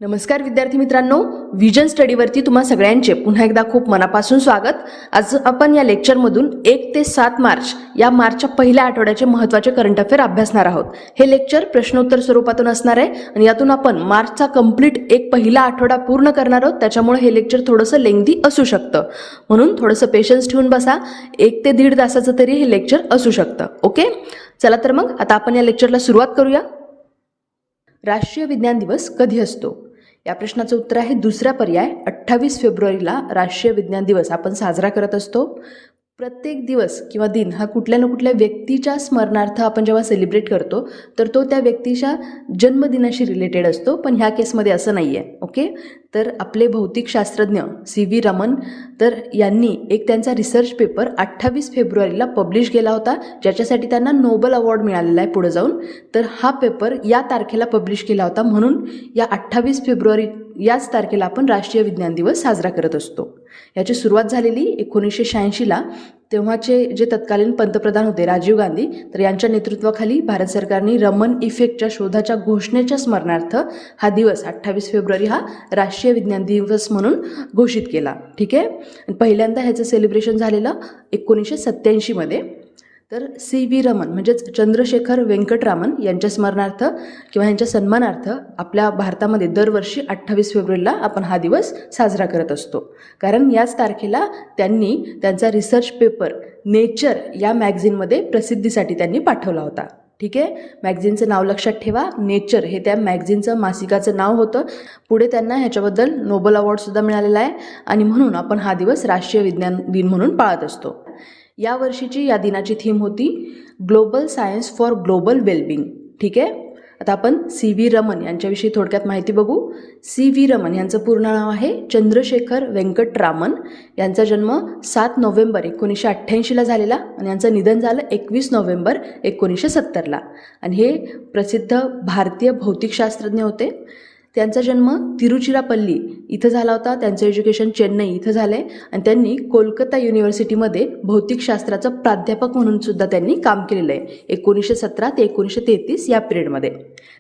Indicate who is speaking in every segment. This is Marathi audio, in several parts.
Speaker 1: नमस्कार विद्यार्थी मित्रांनो, विजन स्टडीवरती तुम्हा सगळ्यांचे पुन्हा एकदा खूप मनापासून स्वागत। आज आपण या लेक्चरमधून 1 ते 7 मार्च या मार्चच्या पहिल्या आठवड्याचे महत्त्वाचे करंट अफेअर अभ्यासणार आहोत। हे लेक्चर प्रश्नोत्तर स्वरूपातून असणार आहे आणि यातून आपण मार्चचा कंप्लीट एक पहिला आठवडा पूर्ण करणार आहोत। त्याच्यामुळे हे लेक्चर थोडंसं लेंथी असू शकतं, म्हणून थोडंसं पेशन्स ठेवून बसा। 1 ते 1.5 तासाचं तरी हे लेक्चर असू शकतं। ओके, चला तर मग आता आपण या लेक्चरला सुरुवात करूया। राष्ट्रीय विज्ञान दिवस कधी असतो? या प्रश्नाचं उत्तर आहे दुसरा पर्याय, 28 फेब्रुवारीला राष्ट्रीय विज्ञान दिवस आपण साजरा करत असतो। प्रत्येक दिवस किंवा दिन हा कुठल्या ना कुठल्या व्यक्तीच्या स्मरणार्थ आपण जेव्हा सेलिब्रेट करतो तर तो त्या व्यक्तीच्या जन्मदिनाशी रिलेटेड असतो, पण ह्या केसमध्ये असं नाही आहे। ओके, तर आपले भौतिकशास्त्रज्ञ CV रमन तर यांनी एक त्यांचा रिसर्च पेपर 28 फेब्रुवारीला पब्लिश केला होता, ज्याच्यासाठी त्यांना नोबल अवॉर्ड मिळालेला आहे पुढे जाऊन। तर हा पेपर या तारखेला पब्लिश केला होता, म्हणून या 28 फेब्रुवारी याच तारखेला आपण राष्ट्रीय विज्ञान दिवस साजरा करत असतो। याची सुरुवात झालेली 1986ला, तेव्हाचे जे तत्कालीन पंतप्रधान होते राजीव गांधी, तर यांच्या नेतृत्वाखाली भारत सरकारने रमन इफेक्टच्या शोधाच्या घोषणेच्या स्मरणार्थ हा दिवस 28 फेब्रुवारी हा राष्ट्रीय विज्ञान दिवस म्हणून घोषित केला। ठीक आहे, पहिल्यांदा ह्याचं सेलिब्रेशन झालेलं 1987 मध्ये। तर CV रमन म्हणजेच चंद्रशेखर वेंकटरामन यांच्या स्मरणार्थ किंवा यांच्या सन्मानार्थ आपल्या भारतामध्ये दरवर्षी 28 फेब्रुवारीला आपण हा दिवस साजरा करत असतो, कारण याच तारखेला त्यांनी त्यांचा रिसर्च पेपर नेचर या मॅगझिनमध्ये प्रसिद्धीसाठी त्यांनी पाठवला होता। ठीक आहे, मॅगझिनचं नाव लक्षात ठेवा, नेचर हे त्या मॅगझिनचं मासिकाचं नाव होतं। पुढे त्यांना ह्याच्याबद्दल नोबल अवॉर्डसुद्धा मिळालेला आहे आणि म्हणून आपण हा दिवस राष्ट्रीय विज्ञान दिन म्हणून पाळत असतो। या वर्षीची या दिनाची थीम होती global science for global wellbeing. ठीक आहे, आता आपण CV रमन यांच्याविषयी थोडक्यात माहिती बघू। CV रमन यांचं पूर्ण नाव आहे चंद्रशेखर वेंकटरामन। यांचा जन्म 7 नोव्हेंबर 1988ला झालेला आणि यांचं निधन झालं 21 नोव्हेंबर 1970ला। आणि हे प्रसिद्ध भारतीय भौतिकशास्त्रज्ञ होते। त्यांचा जन्म तिरुचिरापल्ली इथं झाला होता, त्यांचं एज्युकेशन चेन्नई इथं झालं आहे आणि त्यांनी कोलकाता युनिव्हर्सिटीमध्ये भौतिकशास्त्राचं प्राध्यापक म्हणून सुद्धा त्यांनी काम केलेलं आहे 1917 ते 1933 या पिरियडमध्ये।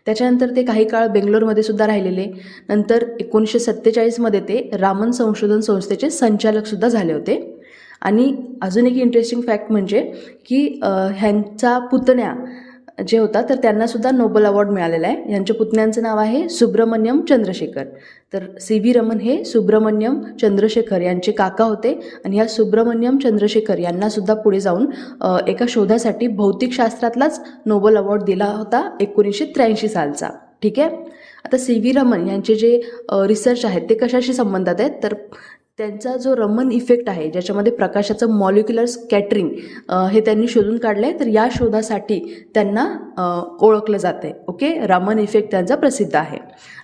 Speaker 1: त्याच्यानंतर ते काही काळ बेंगलोरमध्ये सुद्धा राहिलेले। नंतर 1947मध्ये ते रामन संशोधन संस्थेचे संचालकसुद्धा झाले होते। आणि अजून एक इंटरेस्टिंग फॅक्ट म्हणजे की ह्यांचा पुतण्या जे होता तर त्यांना सुद्धा नोबल अवॉर्ड मिळालेला आहे। यांच्या पुतण्यांचं नाव आहे सुब्रमण्यम चंद्रशेखर। तर CV रमन हे सुब्रमण्यम चंद्रशेखर यांचे काका होते आणि ह्या सुब्रमण्यम चंद्रशेखर यांना सुद्धा पुढे जाऊन एका शोधासाठी भौतिकशास्त्रातलाच नोबल अवॉर्ड दिला होता 1983 सालचा। ठीक आहे, आता CV रमन यांचे जे रिसर्च आहेत ते कशाशी संबंधित आहेत, तर त्यांचा जो रमन इफेक्ट आहे ज्याच्यामध्ये प्रकाशाचं मॉलिक्युलर स्कॅटरिंग हे त्यांनी शोधून काढलं आहे, तर या शोधासाठी त्यांना ओळखलं जातं आहे। ओके, रमन इफेक्ट त्यांचा प्रसिद्ध आहे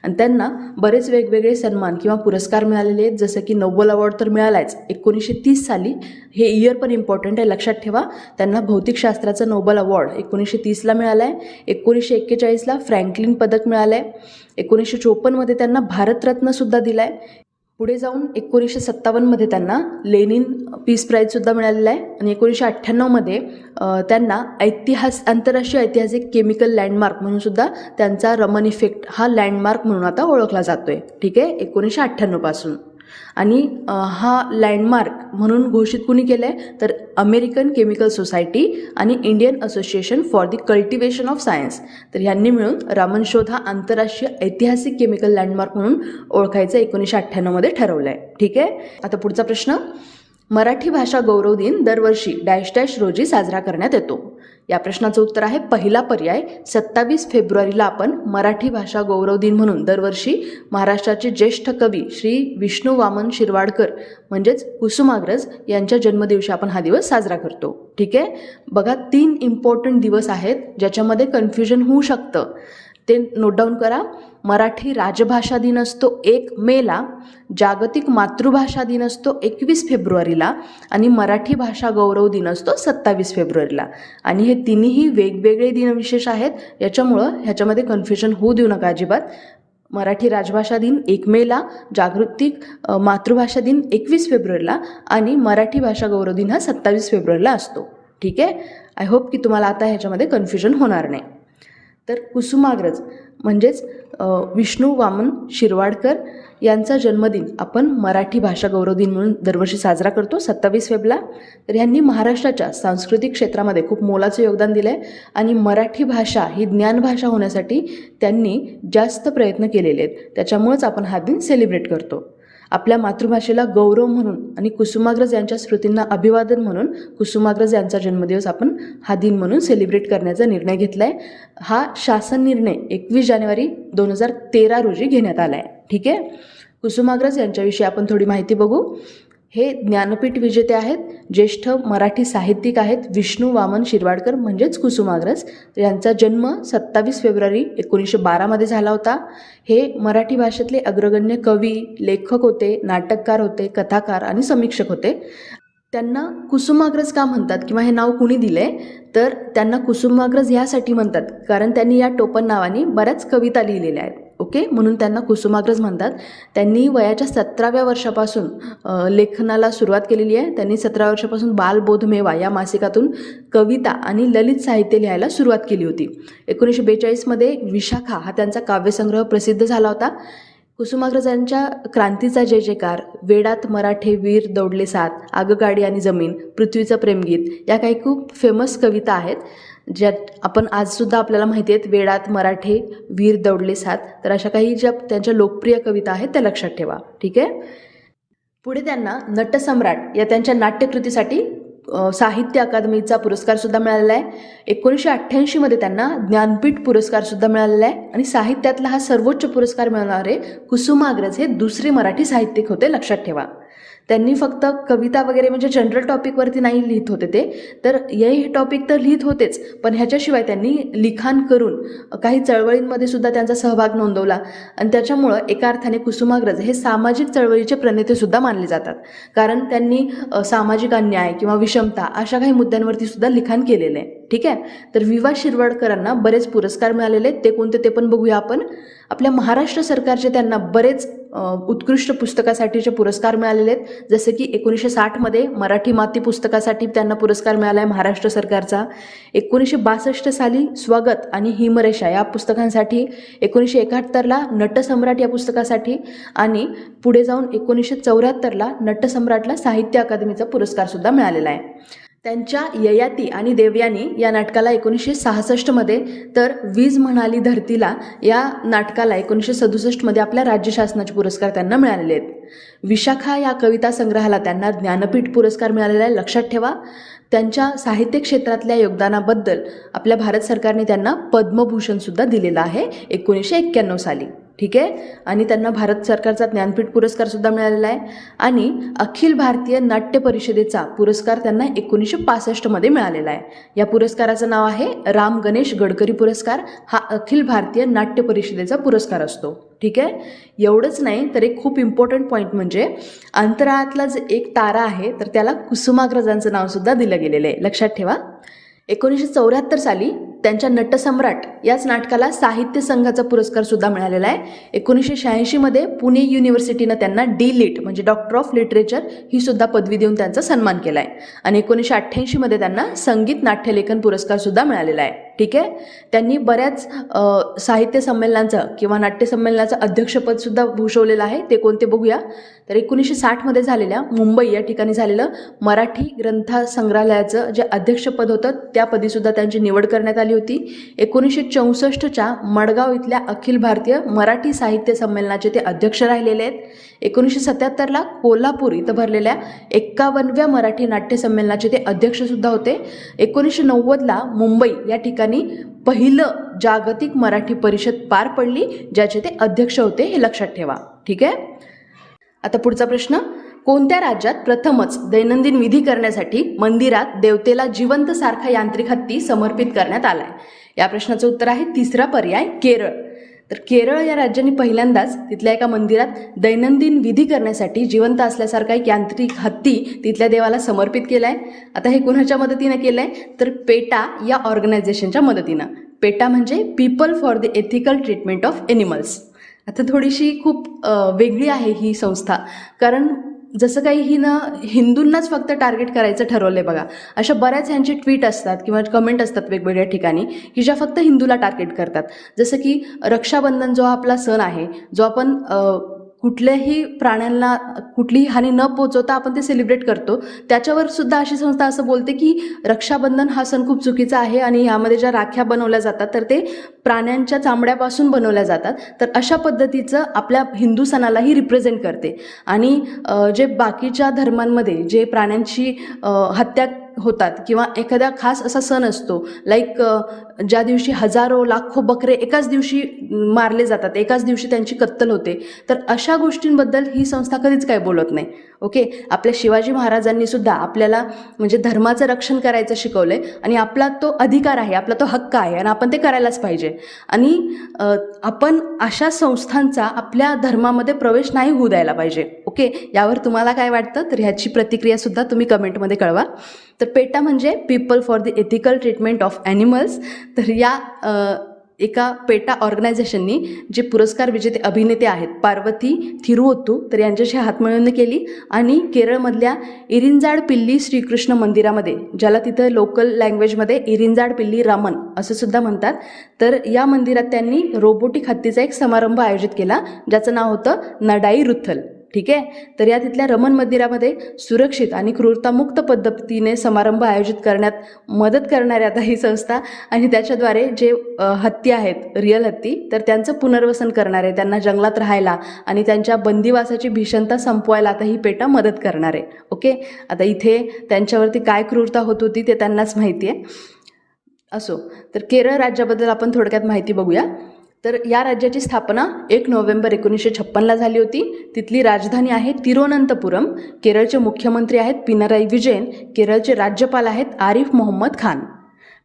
Speaker 1: आणि त्यांना बरेच वेगवेगळे सन्मान किंवा पुरस्कार मिळालेले आहेत, जसं की नोबल अवॉर्ड तर मिळालाच 1930 साली, हे इयर पण इम्पॉर्टंट आहे लक्षात ठेवा। त्यांना भौतिकशास्त्राचं नोबल अवॉर्ड 1930ला मिळाला आहे, 1941ला फ्रँकलिन पदक मिळालं आहे, 1954मध्ये त्यांना भारतरत्नसुद्धा दिला आहे। पुढे जाऊन 1957मध्ये त्यांना लेनिन पीस प्राईजसुद्धा मिळालेला आहे आणि 1998मध्ये त्यांना आंतरराष्ट्रीय ऐतिहासिक केमिकल लँडमार्क म्हणून सुद्धा त्यांचा रमन इफेक्ट हा लँडमार्क म्हणून आता ओळखला जातो आहे। ठीक आहे, 1998 पासून। आणि हा लँडमार्क म्हणून घोषित कुणी केलं आहे, तर अमेरिकन केमिकल सोसायटी आणि Indian association for the cultivation of science, तर ह्यांनी मिळून रमन शोध हा आंतरराष्ट्रीय ऐतिहासिक केमिकल लँडमार्क म्हणून ओळखायचं 1998मध्ये ठरवलं आहे। ठीक आहे, आता पुढचा प्रश्न, मराठी भाषा गौरव दिन दरवर्षी डॅश डॅश रोजी साजरा करण्यात येतो। या प्रश्नाचं उत्तर आहे पहिला पर्याय, 27 फेब्रुवारीला आपण मराठी भाषा गौरव दिन म्हणून दरवर्षी महाराष्ट्राचे ज्येष्ठ कवी श्री विष्णू वामन शिरवाडकर म्हणजेच कुसुमाग्रज यांच्या जन्मदिवशी आपण हा दिवस साजरा करतो। ठीक आहे, बघा 3 इम्पॉर्टंट दिवस आहेत ज्याच्यामध्ये कन्फ्युजन होऊ शकतं, ते नोट डाऊन करा। मराठी राजभाषा दिन असतो 1 मेला, जागतिक मातृभाषा दिन असतो 21 फेब्रुवारीला आणि मराठी भाषा गौरव दिन असतो 27 फेब्रुवारीला। आणि हे तिन्ही वेगवेगळे दिनविशेष आहेत, याच्यामुळं ह्याच्यामध्ये कन्फ्युजन होऊ देऊ नका अजिबात। मराठी राजभाषा दिन 1 मेला, जागतिक मातृभाषा दिन 21 फेब्रुवारीला आणि मराठी भाषा गौरव दिन हा 27 फेब्रुवारीला असतो। ठीक आहे, आय होप की तुम्हाला आता ह्याच्यामध्ये कन्फ्युजन होणार नाही। तर कुसुमाग्रज म्हणजेच विष्णू वामन शिरवाडकर यांचा जन्मदिन आपण मराठी भाषा गौरव दिन म्हणून दरवर्षी साजरा करतो 27 फेब्रुवारीला. तर ह्यांनी महाराष्ट्राच्या सांस्कृतिक क्षेत्रामध्ये खूप मोलाचं योगदान दिलं आहे आणि मराठी भाषा ही ज्ञानभाषा होण्यासाठी त्यांनी जास्त प्रयत्न केलेले आहेत. त्याच्यामुळेच आपण हा दिन सेलिब्रेट करतो. आपल्या मातृभाषेला गौरव म्हणून आणि कुसुमाग्रज यांच्या स्मृतींना अभिवादन म्हणून कुसुमाग्रज यांचा जन्मदिवस आपण हा दिन म्हणून सेलिब्रेट करण्याचा निर्णय घेतला आहे. हा शासन निर्णय 21 जानेवारी 2013 रोजी घेण्यात आला आहे. ठीक आहे. कुसुमाग्रज यांच्याविषयी आपण थोडी माहिती बघू. हे ज्ञानपीठ विजेते आहेत, ज्येष्ठ मराठी साहित्यिक आहेत विष्णू वामन शिरवाडकर म्हणजेच कुसुमाग्रज. यांचा जन्म 27 फेब्रुवारी 1912 मध्ये झाला होता. हे मराठी भाषेतले अग्रगण्य कवी, लेखक होते, नाटककार होते, कथाकार आणि समीक्षक होते. त्यांना कुसुमाग्रज का म्हणतात किंवा हे नाव कुणी दिले, तर त्यांना कुसुमाग्रज यासाठी म्हणतात कारण त्यांनी या टोपण नावाने बऱ्याच कविता लिहिलेल्या आहेत. ओके, म्हणून त्यांना कुसुमाग्रज म्हणतात. त्यांनी वयाच्या 17व्या वर्षापासून लेखनाला सुरुवात केलेली आहे. त्यांनी 17व्या वर्षापासून बालबोधमेवा या मासिकातून कविता आणि ललित साहित्य लिहायला सुरुवात केली होती. 1942 मध्ये विशाखा हा त्यांचा काव्यसंग्रह प्रसिद्ध झाला होता. कुसुमाग्रजांच्या क्रांतीचा जय जयकार, वेडात मराठे वीर दौडले सात, आगगाडी आणि जमीन, पृथ्वीचं प्रेमगीत या काही खूप फेमस कविता आहेत ज्यात आपण आजसुद्धा आपल्याला माहिती आहेत. वेडात मराठे वीर दौडले सात, तर अशा काही ज्या त्यांच्या लोकप्रिय कविता आहेत त्या लक्षात ठेवा. ठीक आहे. पुढे त्यांना नटसम्राट या त्यांच्या नाट्यकृतीसाठी साहित्य अकादमीचा पुरस्कारसुद्धा मिळालेला आहे. 1988 मध्ये त्यांना ज्ञानपीठ पुरस्कारसुद्धा मिळालेला आहे आणि साहित्यातला हा सर्वोच्च पुरस्कार मिळवणारे कुसुमाग्रज हे दुसरे मराठी साहित्यिक होते. लक्षात ठेवा. त्यांनी फक्त कविता वगैरे म्हणजे जनरल टॉपिकवरती नाही लिहित होते ते, तर हे टॉपिक तर लिहित होतेच, पण ह्याच्याशिवाय त्यांनी लिखाण करून काही चळवळींमध्ये सुद्धा त्यांचा सहभाग नोंदवला आणि त्याच्यामुळं एका अर्थाने कुसुमाग्रज हे सामाजिक चळवळीचे प्रणेते सुद्धा मानले जातात. कारण त्यांनी सामाजिक अन्याय किंवा विषमता अशा काही मुद्द्यांवरती सुद्धा लिखाण केलेलं आहे. ठीक आहे. तर विवा शिरवाडकरांना बरेच पुरस्कार मिळालेले आहेत. ते कोणते ते पण बघूया आपण. आपल्या महाराष्ट्र सरकारचे त्यांना बरेच उत्कृष्ट पुस्तकासाठीचे पुरस्कार मिळालेले आहेत. जसे की 1960 मध्ये मराठी माती पुस्तकासाठी त्यांना पुरस्कार मिळाला आहे महाराष्ट्र सरकारचा. 1962 साली स्वागत आणि हिमरेषा या पुस्तकांसाठी, 1971ला नटसम्राट या पुस्तकासाठी आणि पुढे जाऊन 1974ला नटसम्राटला साहित्य अकादमीचा पुरस्कार सुद्धा मिळालेला आहे. त्यांच्या ययाती आणि देवयानी या नाटकाला 1966 मध्ये, तर वीज म्हणाली धरतीला या नाटकाला 1967 मध्ये आपल्या राज्य शासनाचे पुरस्कार त्यांना मिळालेले आहेत. विशाखा या कविता संग्रहाला त्यांना ज्ञानपीठ पुरस्कार मिळालेला आहे. लक्षात ठेवा. त्यांच्या साहित्य क्षेत्रातल्या योगदानाबद्दल आपल्या भारत सरकारने त्यांना पद्मभूषण सुद्धा दिलेला आहे 1991 साली. ठीक आहे. आणि त्यांना भारत सरकारचा ज्ञानपीठ पुरस्कार सुद्धा मिळालेला आहे आणि अखिल भारतीय नाट्य परिषदेचा पुरस्कार त्यांना 1965 मध्ये मिळालेला आहे. या पुरस्काराचं नाव आहे राम गणेश गडकरी पुरस्कार. हा अखिल भारतीय नाट्य परिषदेचा पुरस्कार असतो. ठीक आहे. एवढंच नाही तर एक खूप इम्पॉर्टंट पॉईंट म्हणजे अंतराळातला जे एक तारा आहे तर त्याला कुसुमाग्रजांचं नाव सुद्धा दिलं गेलेलं आहे. लक्षात ठेवा. 1974 साली त्यांच्या नटसम्राट याच नाटकाला साहित्य संघाचा पुरस्कार सुद्धा मिळालेला आहे. 1986 मध्ये पुणे युनिव्हर्सिटीनं त्यांना D.Litt म्हणजे डॉक्टर ऑफ लिटरेचर ही सुद्धा पदवी देऊन त्यांचा सन्मान केला आहे आणि 1988 मध्ये त्यांना संगीत नाट्यलेखन पुरस्कार सुद्धा मिळालेला आहे. ठीक आहे. त्यांनी बऱ्याच साहित्य संमेलनांचं किंवा नाट्य संमेलनाचं अध्यक्षपद सुद्धा भूषवलेलं आहे. ते कोणते बघूया. तर 1960 मध्ये झालेल्या मुंबई या ठिकाणी झालेलं मराठी ग्रंथसंग्रहालयाचं जे अध्यक्षपद होतं त्या पदी सुद्धा त्यांची निवड करण्यात आली होती. 1964च्या मडगाव इथल्या अखिल भारतीय मराठी साहित्य संमेलनाचे ते अध्यक्ष राहिलेले आहेत. 1977ला कोल्हापूर इथं भरलेल्या 51व्या मराठी नाट्य संमेलनाचे ते अध्यक्ष सुद्धा होते. 1990ला मुंबई या ठिकाणी पहिलं जागतिक मराठी परिषद पार पडली ज्याचे ते अध्यक्ष होते. हे लक्षात ठेवा. ठीक आहे. आता पुढचा प्रश्न. कोणत्या राज्यात प्रथमच दैनंदिन विधी करण्यासाठी मंदिरात देवतेला जिवंत सारखा यांत्रिक हत्ती समर्पित करण्यात आलाय? या प्रश्नाचं उत्तर आहे तिसरा पर्याय केरळ. तर केरळ या राज्याने पहिल्यांदाच तिथल्या एका मंदिरात दैनंदिन विधी करण्यासाठी जिवंत असल्यासारखा एक यांत्रिक हत्ती तिथल्या देवाला समर्पित केलाय. आता हे कुणाच्या मदतीनं केलंय तर पेटा या ऑर्गनायझेशनच्या मदतीनं. पेटा म्हणजे people for the ethical treatment of animals. आता थोडीशी खूप वेगळी आहे ही संस्था, कारण जसं काही हिंदूंनाच फक्त टार्गेट करायचं ठरवलं आहे बघा. अशा बऱ्याच ह्यांचे ट्विट असतात किंवा कमेंट असतात वेगवेगळ्या ठिकाणी की ज्या फक्त हिंदूला टार्गेट करतात. जसं की रक्षाबंधन जो आपला सण आहे, जो आपण कुठल्याही प्राण्यांना कुठलीही हानी न पोचवता आपण ते सेलिब्रेट करतो, त्याच्यावर सुद्धा अशी संस्था असं बोलते की रक्षाबंधन हा सण खूप चुकीचा आहे आणि यामध्ये ज्या राख्या बनवल्या जातात तर ते प्राण्यांच्या चामड्यापासून बनवल्या जातात. तर अशा पद्धतीचं आपल्या हिंदू सणालाही रिप्रेझेंट करते. आणि जे बाकीच्या धर्मांमध्ये जे प्राण्यांची हत्या होतात किंवा एखादा खास असा सण असतो, लाईक ज्या दिवशी हजारो लाखो बकरे एकाच दिवशी मारले जातात, एकाच दिवशी त्यांची कत्तल होते, तर अशा गोष्टींबद्दल ही संस्था कधीच काय बोलत नाही. ओके, आपल्या शिवाजी महाराजांनी सुद्धा आपल्याला म्हणजे धर्माचं रक्षण करायचं शिकवलंय आणि आपला तो अधिकार आहे, आपला तो हक्क आहे आणि आपण ते करायलाच पाहिजे. आणि आपण अशा संस्थांचा आपल्या धर्मामध्ये प्रवेश नाही होऊ द्यायला पाहिजे. ओके, यावर तुम्हाला काय वाटतं तर ह्याची प्रतिक्रिया सुद्धा तुम्ही कमेंटमध्ये कळवा. तर पेटा म्हणजे people for the ethical treatment of animals. तर या एका पेटा ऑर्गनायझेशननी जे पुरस्कार विजेते अभिनेते आहेत पार्वती थिरुवत्तू, तर यांच्याशी हातमिळवणी केली आणि केरळमधल्या इरिंजाड पिल्ली श्रीकृष्ण मंदिरामध्ये, ज्याला तिथं लोकल लँग्वेजमध्ये इरिंजाड पिल्ली रामन असं सुद्धा म्हणतात, तर या मंदिरात त्यांनी रोबोटिक हत्तीचा एक समारंभ आयोजित केला ज्याचं नाव होतं नडाई रुथल. ठीक आहे, तर या तिथल्या रमन मंदिरामध्ये सुरक्षित आणि क्रूरतामुक्त पद्धतीने समारंभ आयोजित करण्यात मदत करणारी आता ही संस्था आणि त्याच्याद्वारे जे हत्ती आहेत रिअल हत्ती, तर त्यांचं पुनर्वसन करणार आहे, त्यांना जंगलात राहायला आणि त्यांच्या बंदिवासाची भीषणता संपवायला आता ही पेटा मदत करणार आहे. ओके, आता इथे त्यांच्यावरती काय क्रूरता होत होती ते त्यांनाच माहिती आहे. असो, तर केरळ राज्याबद्दल आपण थोडक्यात माहिती बघूया. तर या राज्याची स्थापना 1 नोव्हेंबर 1956ला झाली होती. तिथली राजधानी आहे तिरुवनंतपुरम. केरळचे मुख्यमंत्री आहेत पिनराई विजयन. केरळचे राज्यपाल आहेत आरिफ मोहम्मद खान.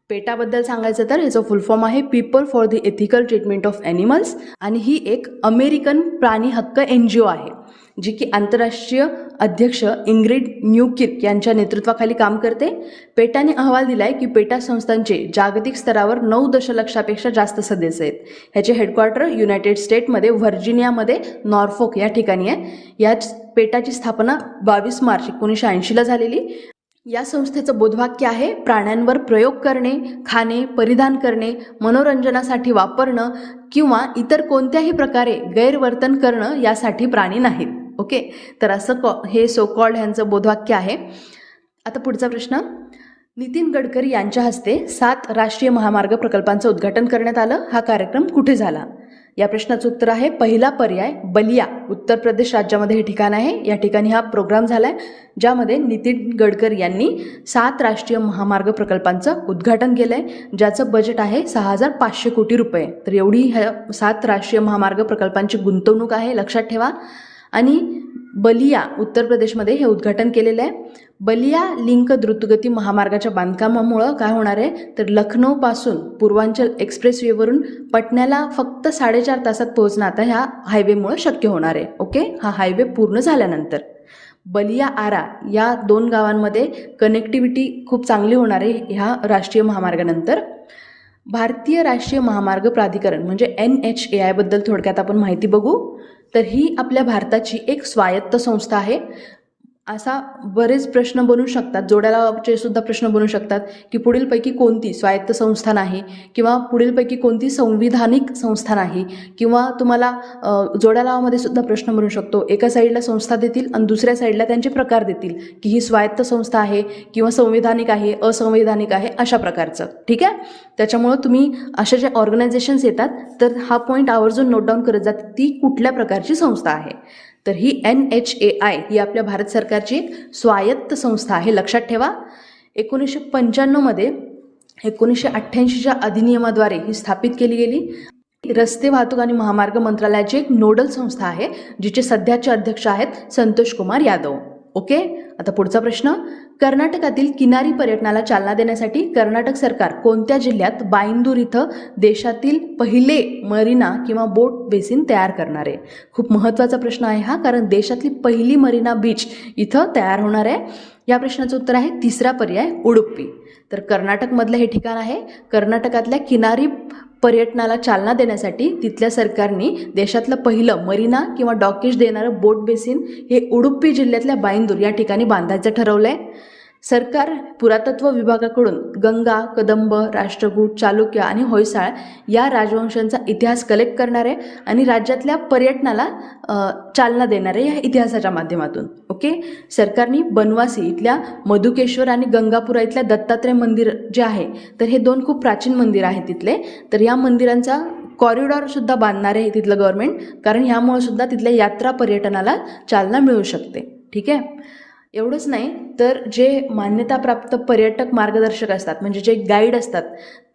Speaker 1: पेटाबद्दल सांगायचं तर याचं फुल फॉर्म आहे people for the ethical treatment of animals आणि ही एक अमेरिकन प्राणी हक्क NGO आहे जी की आंतरराष्ट्रीय अध्यक्ष इंग्रिड न्यूकिर्क यांच्या नेतृत्वाखाली काम करते. पेटाने अहवाल दिलाय की पेटा संस्थांचे जागतिक स्तरावर 9 दशलक्षापेक्षा जास्त सदस्य आहेत. ह्याचे हेडक्वार्टर युनायटेड स्टेटमध्ये व्हर्जिनियामध्ये नॉर्फोक या ठिकाणी आहे. याच पेटाची स्थापना 22 मार्च 1980ला झालेली. या संस्थेचं बोधवाक्य आहे प्राण्यांवर प्रयोग करणे, खाणे, परिधान करणे, मनोरंजनासाठी वापरणं किंवा इतर कोणत्याही प्रकारे गैरवर्तन करणं यासाठी प्राणी नाहीत. ओके, तर असं हे सो कॉल्ड ह्यांचं बोधवाक्य आहे. आता पुढचा प्रश्न. नितीन गडकरी यांच्या हस्ते 7 राष्ट्रीय महामार्ग प्रकल्पांचं उद्घाटन करण्यात आलं. हा कार्यक्रम कुठे झाला? या प्रश्नाचं उत्तर आहे पहिला पर्याय बलिया, उत्तर प्रदेश राज्यामध्ये हे ठिकाण आहे. या ठिकाणी हा प्रोग्राम झाला आहे ज्यामध्ये नितीन गडकरी यांनी 7 राष्ट्रीय महामार्ग प्रकल्पांचं उद्घाटन केलं आहे, ज्याचं बजेट आहे 6,500 कोटी रुपये. तर एवढी ह्या 7 राष्ट्रीय महामार्ग प्रकल्पांची गुंतवणूक आहे, लक्षात ठेवा. आणि बलिया उत्तर प्रदेशमध्ये हे उद्घाटन केलेलं आहे. बलिया लिंक द्रुतगती महामार्गाच्या बांधकामामुळं काय होणार आहे तर लखनौपासून पूर्वांचल एक्सप्रेसवेवरून पटण्याला फक्त 4.5 तासात पोहोचणं आता ह्या हायवेमुळं शक्य होणार आहे. ओके, हा हायवे पूर्ण झाल्यानंतर बलिया आरा या 2 गावांमध्ये कनेक्टिव्हिटी खूप चांगली होणार आहे ह्या राष्ट्रीय महामार्गानंतर. भारतीय राष्ट्रीय महामार्ग प्राधिकरण म्हणजे NHAI बद्दल थोडक्यात आपण माहिती बघू. तर ही आपल्या भारताची एक स्वायत्त संस्था आहे. असा बरेच प्रश्न बनू शकतात, जोड्यालाचे सुद्धा प्रश्न बनू शकतात की पुढीलपैकी कोणती स्वायत्त संस्था नाही किंवा पुढीलपैकी कोणती संविधानिक संस्था नाही, किंवा तुम्हाला जोड्यालावामध्ये सुद्धा प्रश्न बनू शकतो. एका साईडला संस्था देतील आणि दुसऱ्या साईडला त्यांचे प्रकार देतील की ही स्वायत्त संस्था आहे किंवा संविधानिक आहे, असंवैधानिक आहे, अशा प्रकारचं. ठीक आहे, त्याच्यामुळं तुम्ही अशा ज्या ऑर्गनायझेशन्स येतात तर हा पॉईंट आवर्जून नोट डाऊन करत जात ती कुठल्या प्रकारची संस्था आहे. तर ही NHAI ही आपल्या भारत सरकारची एक स्वायत्त संस्था आहे, लक्षात ठेवा. 1995मध्ये 1988च्या अधिनियमाद्वारे ही स्थापित केली गेली. रस्ते वाहतूक आणि महामार्ग मंत्रालयाची एक नोडल संस्था आहे जिचे सध्याचे अध्यक्ष आहेत संतोष कुमार यादव. ओके, आता पुढचा प्रश्न. कर्नाटकातील किनारी पर्यटनाला चालना देण्यासाठी कर्नाटक सरकार कोणत्या जिल्ह्यात बाईंदूर इथं देशातील पहिले मरीना किंवा बोट बेसिन तयार करणार आहे? खूप महत्त्वाचा प्रश्न आहे हा, कारण देशातली पहिली मरीना बीच इथं तयार होणार आहे. या प्रश्नाचं उत्तर आहे तिसरा पर्याय उडुपी. तर कर्नाटकमधलं हे ठिकाण आहे. कर्नाटकातल्या किनारी पर्यटनाला चालना देण्यासाठी तिथल्या सरकारने देशातलं पहिलं मरीना किंवा डॉकेज देणारं बोट बेसिन हे उडुपी जिल्ह्यातल्या बाईंदूर या ठिकाणी बांधायचं ठरवलं आहे. सरकार पुरातत्व विभागाकडून गंगा, कदंब, राष्ट्रकूट, चालुक्य आणि होयसाळ या राजवंशांचा इतिहास कलेक्ट करणार आहे आणि राज्यातल्या पर्यटनाला चालना देणार आहे या इतिहासाच्या माध्यमातून. ओके. सरकारने बनवासी इथल्या मधुकेश्वर आणि गंगापुरा इथल्या दत्तात्रय मंदिर जे आहे तर हे 2 खूप प्राचीन मंदिर आहेत तिथले. तर या मंदिरांचा कॉरिडॉरसुद्धा बांधणार आहे तिथलं गव्हर्नमेंट, कारण ह्यामुळे सुद्धा तिथल्या यात्रा पर्यटनाला चालना मिळू शकते. ठीक आहे. एवढंच नाही तर जे मान्यताप्राप्त पर्यटक मार्गदर्शक असतात म्हणजे जे गाईड असतात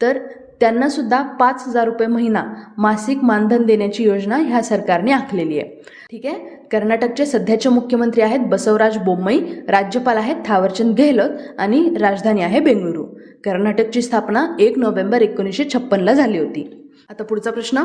Speaker 1: तर त्यांनासुद्धा 5,000 रुपये महिना मासिक मानधन देण्याची योजना ह्या सरकारने आखलेली आहे. ठीक आहे. कर्नाटकचे सध्याचे मुख्यमंत्री आहेत बसवराज बोम्मई, राज्यपाल आहेत थावरचंद गेहलोत आणि राजधानी आहे बेंगळुरू. कर्नाटकची स्थापना 1 नोव्हेंबर 1956ला झाली होती. आता पुढचा प्रश्न.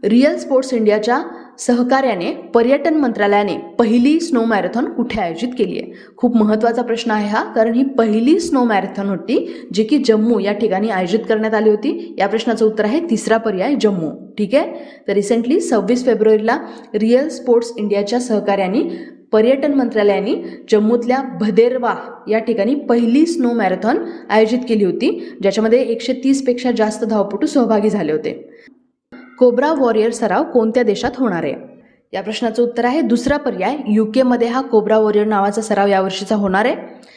Speaker 1: रिअल स्पोर्ट्स इंडियाच्या सहकार्याने पर्यटन मंत्रालयाने पहिली स्नो मॅरेथॉन कुठे आयोजित केली आहे? खूप महत्त्वाचा प्रश्न आहे हा, कारण ही पहिली स्नो मॅरेथॉन होती जी की जम्मू या ठिकाणी आयोजित करण्यात आली होती. या प्रश्नाचं उत्तर आहे तिसरा पर्याय जम्मू. ठीक आहे. तर रिसेंटली 26 फेब्रुवारीला रिअल स्पोर्ट्स इंडियाच्या सहकार्याने पर्यटन मंत्रालयाने जम्मूतल्या भदेरवाह या ठिकाणी पहिली स्नो मॅरेथॉन आयोजित केली होती, ज्याच्यामध्ये 130पेक्षा जास्त धावपटू सहभागी झाले होते. कोब्रा वॉरियर सराव कोणत्या देशात होणार आहे? या प्रश्नाचं उत्तर आहे दुसरा पर्याय UK हा कोब्रा वॉरियर नावाचा सराव यावर्षीचा होणार आहे.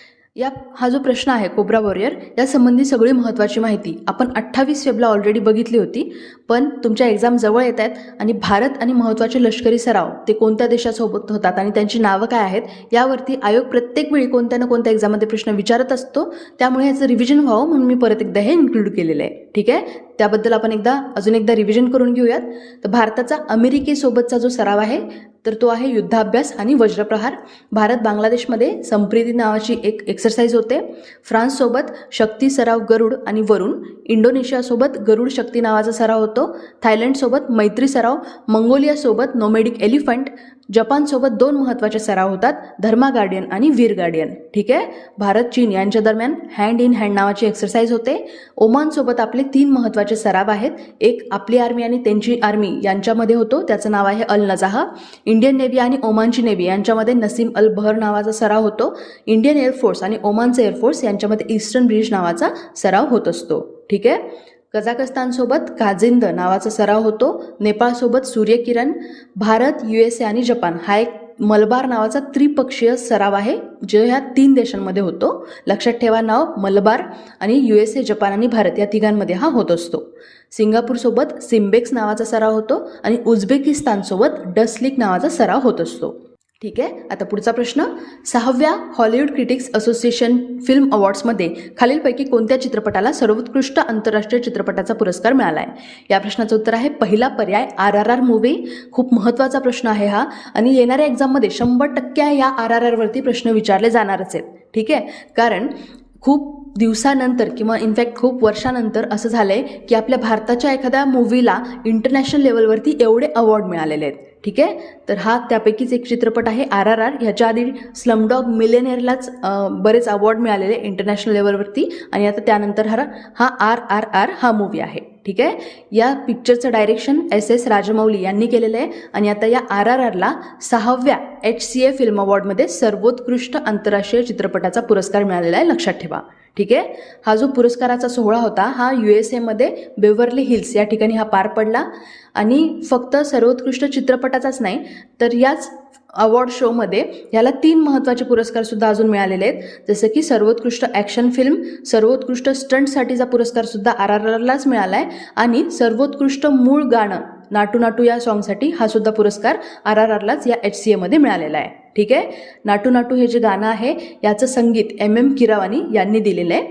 Speaker 1: हा जो प्रश्न आहे कोब्रा वॉरियर यासंबंधी सगळी महत्त्वाची माहिती आपण 28 फेब्रुवारीला ऑलरेडी बघितली होती, पण तुमच्या एक्झाम जवळ येत आहेत आणि भारत आणि महत्त्वाचे लष्करी सराव ते कोणत्या देशासोबत होतात आणि त्यांची नावं काय आहेत यावरती आयोग प्रत्येक वेळी कोणत्या ना कोणत्या एक्झाममध्ये प्रश्न विचारत असतो. त्यामुळे ह्याचं रिव्हिजन व्हावं म्हणून मी परत एकदा हे इन्क्लूड केलेलं आहे. ठीक आहे. त्याबद्दल आपण अजून एकदा रिव्हिजन करून घेऊयात. तर भारताचा अमेरिकेसोबतचा जो सराव आहे तर तो आहे युद्धाभ्यास आणि वज्रप्रहार. भारत बांगलादेशमध्ये संप्रीती नावाची एक एक्सरसाइज होते. फ्रान्ससोबत शक्ती सराव गरुड आणि वरुण. इंडोनेशियासोबत गरुड शक्ती नावाचा सराव होतो. थायलंडसोबत मैत्री सराव. मंगोलियासोबत नोमॅडिक एलिफंट. जपानसोबत 2 महत्त्वाचे सराव होतात, धर्मा गार्डियन आणि वीर गार्डियन. ठीक आहे. भारत चीन यांच्या दरम्यान हँड इन हँड नावाची एक्सरसाइज होते. ओमानसोबत आपले 3 महत्त्वाचे सराव आहेत. एक आपली आर्मी आणि त्यांची आर्मी यांच्यामध्ये होतो, त्याचं नाव आहे अल नजाह. इंडियन नेव्ही आणि ओमानची नेव्ही यांच्यामध्ये नसीम अल बहर नावाचा सराव होतो. इंडियन एअरफोर्स आणि ओमानचं एअरफोर्स यांच्यामध्ये ईस्टर्न ब्रिज नावाचा सराव होत असतो. ठीक आहे. कझाकस्तानसोबत काजिंद नावाचा सराव होतो. नेपाळसोबत सूर्यकिरण. भारत, USA आणि जपान हा एक मलबार नावाचा त्रिपक्षीय सराव आहे जो ह्या 3 देशांमध्ये होतो. लक्षात ठेवा नाव मलबार. आणि USA, जपान आणि भारत या तिघांमध्ये हा होत असतो. सिंगापूरसोबत सिम्बेक्स नावाचा सराव होतो आणि उझबेकिस्तानसोबत डस्लिक नावाचा सराव होत असतो. ठीक आहे. आता पुढचा प्रश्न. 6व्या हॉलिवूड क्रिटिक्स असोसिएशन फिल्म अवॉर्ड्समध्ये खालीलपैकी कोणत्या चित्रपटाला सर्वोत्कृष्ट आंतरराष्ट्रीय चित्रपटाचा पुरस्कार मिळाला आहे? या प्रश्नाचं उत्तर आहे पहिला पर्याय RRR मूव्ही. खूप महत्त्वाचा प्रश्न आहे हा आणि येणाऱ्या एक्झाममध्ये 100% या RRR वरती प्रश्न विचारले जाणारच आहेत. ठीक आहे. कारण खूप दिवसानंतर किंवा इनफॅक्ट खूप वर्षानंतर असं झालं आहे की आपल्या भारताच्या एखाद्या मूव्हीला इंटरनॅशनल लेवलवरती एवढे अवॉर्ड मिळालेले आहेत. ठीक आहे. तर हा त्यापैकीच एक चित्रपट आहे RRR. ह्याच्या आधी स्लमडॉग मिलेनियरलाच बरेच अवॉर्ड मिळालेले इंटरनॅशनल लेवलवरती आणि आता त्यानंतर हा RRR हा मूव्ही आहे. ठीक आहे. या पिक्चरचं डायरेक्शन SS राजमौली यांनी केलेलं आहे आणि आता या RRRला 6व्या HCA फिल्म अवॉर्डमध्ये सर्वोत्कृष्ट आंतरराष्ट्रीय चित्रपटाचा पुरस्कार मिळालेला आहे. लक्षात ठेवा. ठीक आहे. हा जो पुरस्काराचा सोहळा होता हा USA बेवर्ली हिल्स या ठिकाणी हा पार पडला आणि फक्त सर्वोत्कृष्ट चित्रपटाचाच नाही तर याच अवॉर्ड शोमध्ये याला 3 महत्त्वाचे पुरस्कारसुद्धा अजून मिळालेले आहेत, जसं की सर्वोत्कृष्ट ॲक्शन फिल्म, सर्वोत्कृष्ट स्टंटसाठीचा पुरस्कारसुद्धा RRRलाच मिळाला आहे आणि सर्वोत्कृष्ट मूळ गाणं नाटू नाटू या सॉन्गसाठी हा सुद्धा पुरस्कार RRRलाच या HCAमध्ये मिळालेला आहे. ठीक आहे. नाटू नाटू हे जे गाणं आहे याचं संगीत MM किरावानी यांनी दिलेलं आहे.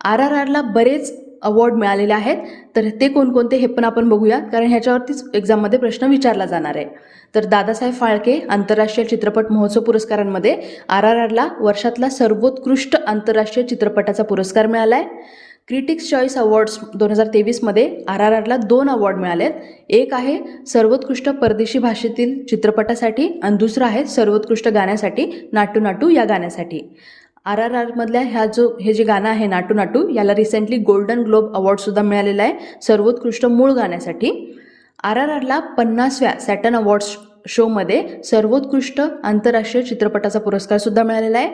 Speaker 1: RRRला बरेच अवॉर्ड मिळालेले आहेत तर ते कोणकोणते हे पण आपण बघूया, कारण ह्याच्यावरतीच एक्झाममध्ये प्रश्न विचारला जाणार आहे. तर दादासाहेब फाळके आंतरराष्ट्रीय चित्रपट महोत्सव पुरस्कारांमध्ये RRRला वर्षातला सर्वोत्कृष्ट आंतरराष्ट्रीय चित्रपटाचा पुरस्कार मिळाला आहे. क्रिटिक्स चॉईस अवॉर्ड्स 2023 RRRला 2 अवॉर्ड मिळाले आहेत. एक आहे सर्वोत्कृष्ट परदेशी भाषेतील चित्रपटासाठी आणि दुसरं आहे सर्वोत्कृष्ट गाण्यासाठी नाटू नाटू या गाण्यासाठी. RRR मधल्या हे जे गाणं आहे नाटू नाटू, याला रिसेंटली गोल्डन ग्लोब अवॉर्ड सुद्धा मिळालेला आहे सर्वोत्कृष्ट मूळ गाण्यासाठी. RRRला 50व्या सॅटर्न अवॉर्ड्स शोमध्ये सर्वोत्कृष्ट आंतरराष्ट्रीय चित्रपटाचा पुरस्कार सुद्धा मिळालेला आहे.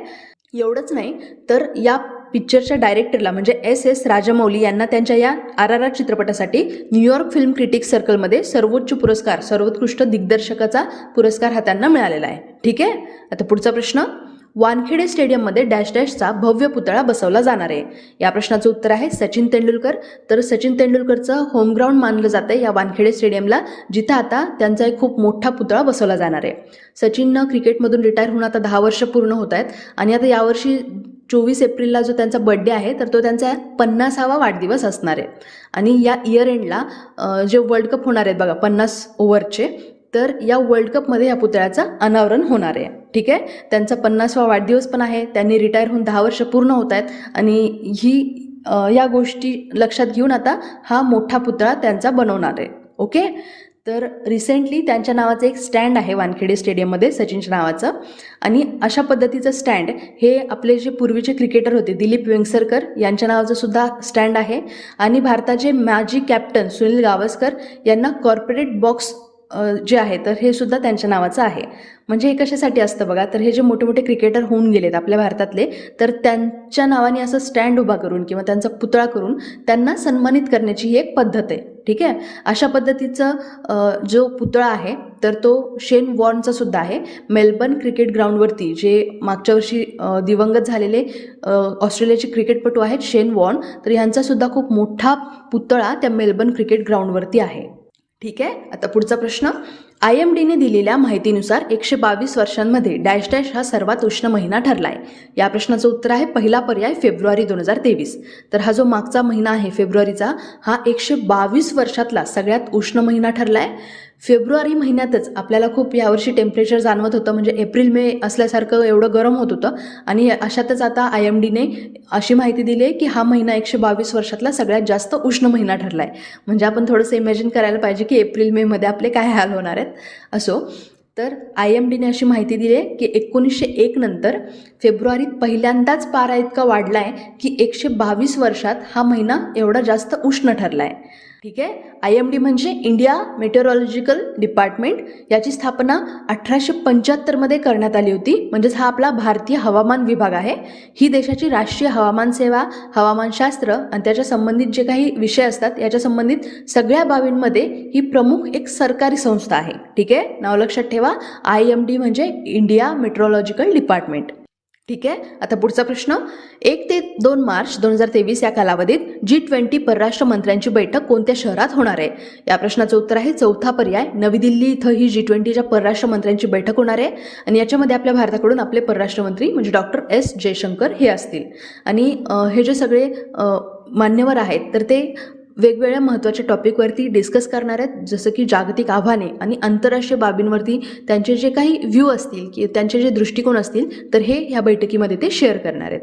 Speaker 1: एवढंच नाही तर या पिक्चरच्या डायरेक्टरला म्हणजे S.S. राजमौली यांना त्यांच्या या RRR चित्रपटासाठी न्यूयॉर्क फिल्म क्रिटिक्स सर्कलमध्ये सर्वोच्च पुरस्कार सर्वोत्कृष्ट दिग्दर्शकाचा पुरस्कार हा त्यांना मिळालेला आहे. ठीक आहे. आता पुढचा प्रश्न, वानखेडे स्टेडियममध्ये डॅश डॅशचा भव्य पुतळा बसवला जाणार आहे. या प्रश्नाचं उत्तर आहे सचिन तेंडुलकर. तर सचिन तेंडुलकरचं होमग्राऊंड मानलं जातं या वानखेडे स्टेडियमला, जिथं आता त्यांचा एक खूप मोठा पुतळा बसवला जाणार आहे. सचिननं क्रिकेटमधून रिटायर होऊन आता 10 वर्ष पूर्ण होत आहेत आणि आता यावर्षी 24 एप्रिलला जो त्यांचा बर्थडे आहे तर तो त्यांचा 50वा वाढदिवस असणार आहे. आणि या इयर एंडला जे वर्ल्ड कप होणार आहेत बघा 50 ओव्हरचे, तर या वर्ल्ड कपमध्ये या पुतळ्याचं अनावरण होणार आहे. ठीक आहे. त्यांचा 50वा वाढदिवस पण आहे. त्यांनी रिटायर होऊन 10 वर्ष पूर्ण होत आहेत आणि या गोष्टी लक्षात घेऊन आता हा मोठा पुतळा त्यांचा बनवणार आहे. ओके. तर रिसेंटली त्यांच्या नावाचं एक स्टँड आहे वानखेडे स्टेडियममध्ये सचिनच्या नावाचं, आणि अशा पद्धतीचं स्टँड हे आपले जे पूर्वीचे क्रिकेटर होते दिलीप वेंगसरकर यांच्या नावाचं सुद्धा स्टँड आहे. आणि भारताचे माजी कॅप्टन सुनील गावस्कर यांना कॉर्पोरेट बॉक्स जे आहे तर हे सुद्धा त्यांच्या नावाचं आहे. म्हणजे हे कशासाठी असतं बघा, तर हे जे मोठे मोठे क्रिकेटर होऊन गेलेत आपल्या भारतातले, तर त्यांच्या नावाने असं स्टँड उभा करून किंवा त्यांचा पुतळा करून त्यांना सन्मानित करण्याची ही एक पद्धत आहे. ठीक आहे. अशा पद्धतीचं जो पुतळा आहे तर तो शेन वॉर्नचा सुद्धा आहे. मेलबर्न क्रिकेट ग्राउंडवरती जे मागच्या वर्षी दिवंगत झालेले ऑस्ट्रेलियाचे क्रिकेटपटू आहेत शेन वॉर्न, तर यांचा सुद्धा खूप मोठा पुतळा त्या मेलबर्न क्रिकेट ग्राउंडवरती आहे. ठीक आहे. आता पुढचा प्रश्न, IMDने दिलेल्या माहितीनुसार 122 वर्षांमध्ये डॅश डॅश हा सर्वात उष्ण महिना ठरला आहे. या प्रश्नाचं उत्तर आहे पहिला पर्याय फेब्रुवारी 2023. तर हा जो मागचा महिना आहे फेब्रुवारीचा, हा 122 वर्षातला सगळ्यात उष्ण महिना ठरला आहे. फेब्रुवारी महिन्यातच आपल्याला खूप यावर्षी टेम्परेचर जाणवत होतं, म्हणजे एप्रिल मे असल्यासारखं एवढं गरम होत होतं. आणि अशातच आता IMDने अशी माहिती दिली आहे की हा महिना 122 वर्षातला सगळ्यात जास्त उष्ण महिना ठरला आहे. म्हणजे आपण थोडंसं इमॅजिन करायला पाहिजे की एप्रिल मेमध्ये आपले काय हाल होणार आहेत. असो, तर IMDने अशी माहिती दिली आहे की 1901 नंतर फेब्रुवारीत पहिल्यांदाच पारा इतका वाढला आहे की 122 वर्षात हा महिना एवढा जास्त उष्ण ठरला आहे. ठीक आहे. IMD म्हणजे इंडिया मेटेओरॉलॉजिकल डिपार्टमेंट, याची स्थापना 1875मध्ये करण्यात आली होती. म्हणजेच हा आपला भारतीय हवामान विभाग आहे. ही देशाची राष्ट्रीय हवामान सेवा, हवामानशास्त्र आणि त्याच्या संबंधित जे काही विषय असतात याच्या संबंधित सगळ्या बाबींमध्ये ही प्रमुख एक सरकारी संस्था आहे. ठीक आहे. नाव लक्षात ठेवा, IMD म्हणजे इंडिया मेट्रोलॉजिकल डिपार्टमेंट. ठीक आहे. आता पुढचा प्रश्न, 1 ते 2 मार्च 2023 या कालावधीत G20 परराष्ट्र मंत्र्यांची बैठक कोणत्या शहरात होणार आहे. या प्रश्नाचं उत्तर आहे चौथा पर्याय नवी दिल्ली इथं ही G20च्या परराष्ट्र मंत्र्यांची बैठक होणार आहे. आणि याच्यामध्ये आपल्या भारताकडून आपले परराष्ट्र मंत्री म्हणजे डॉक्टर S जयशंकर हे असतील. आणि हे जे सगळे मान्यवर आहेत तर ते वेगवेगळ्या महत्त्वाच्या टॉपिकवरती डिस्कस करणार आहेत, जसं की जागतिक आव्हाने आणि आंतरराष्ट्रीय बाबींवरती त्यांचे जे काही व्ह्यू असतील की त्यांचे जे दृष्टिकोन असतील तर हे ह्या बैठकीमध्ये ते शेअर करणार आहेत.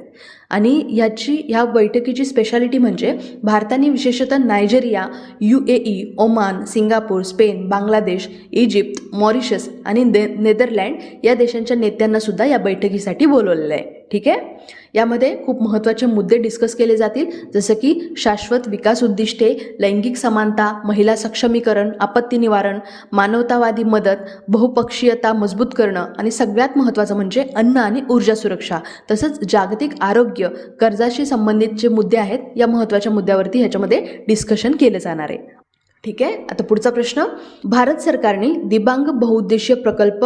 Speaker 1: आणि ह्या बैठकीची स्पेशालिटी म्हणजे भारताने विशेषतः Nigeria, UAE, Oman, Singapore, Spain, Bangladesh, Egypt, Mauritius आणि नेदरलँड या देशांच्या नेत्यांना सुद्धा या बैठकीसाठी बोलवलेलं आहे. ठीक आहे. यामध्ये खूप महत्त्वाचे मुद्दे डिस्कस केले जातील, जसं की शाश्वत विकास उद्दिष्टे, लैंगिक समानता, महिला सक्षमीकरण, आपत्ती निवारण, मानवतावादी मदत, बहुपक्षीयता मजबूत करणं आणि सगळ्यात महत्त्वाचं म्हणजे अन्न आणि ऊर्जा सुरक्षा, तसंच जागतिक आरोग्य, कर्जाशी संबंधित जे मुद्दे आहेत या महत्त्वाच्या मुद्द्यावरती ह्याच्यामध्ये डिस्कशन केलं जाणार आहे. ठीक आहे. आता पुढचा प्रश्न, भारत सरकारने दिबांग बहुउद्देशीय प्रकल्प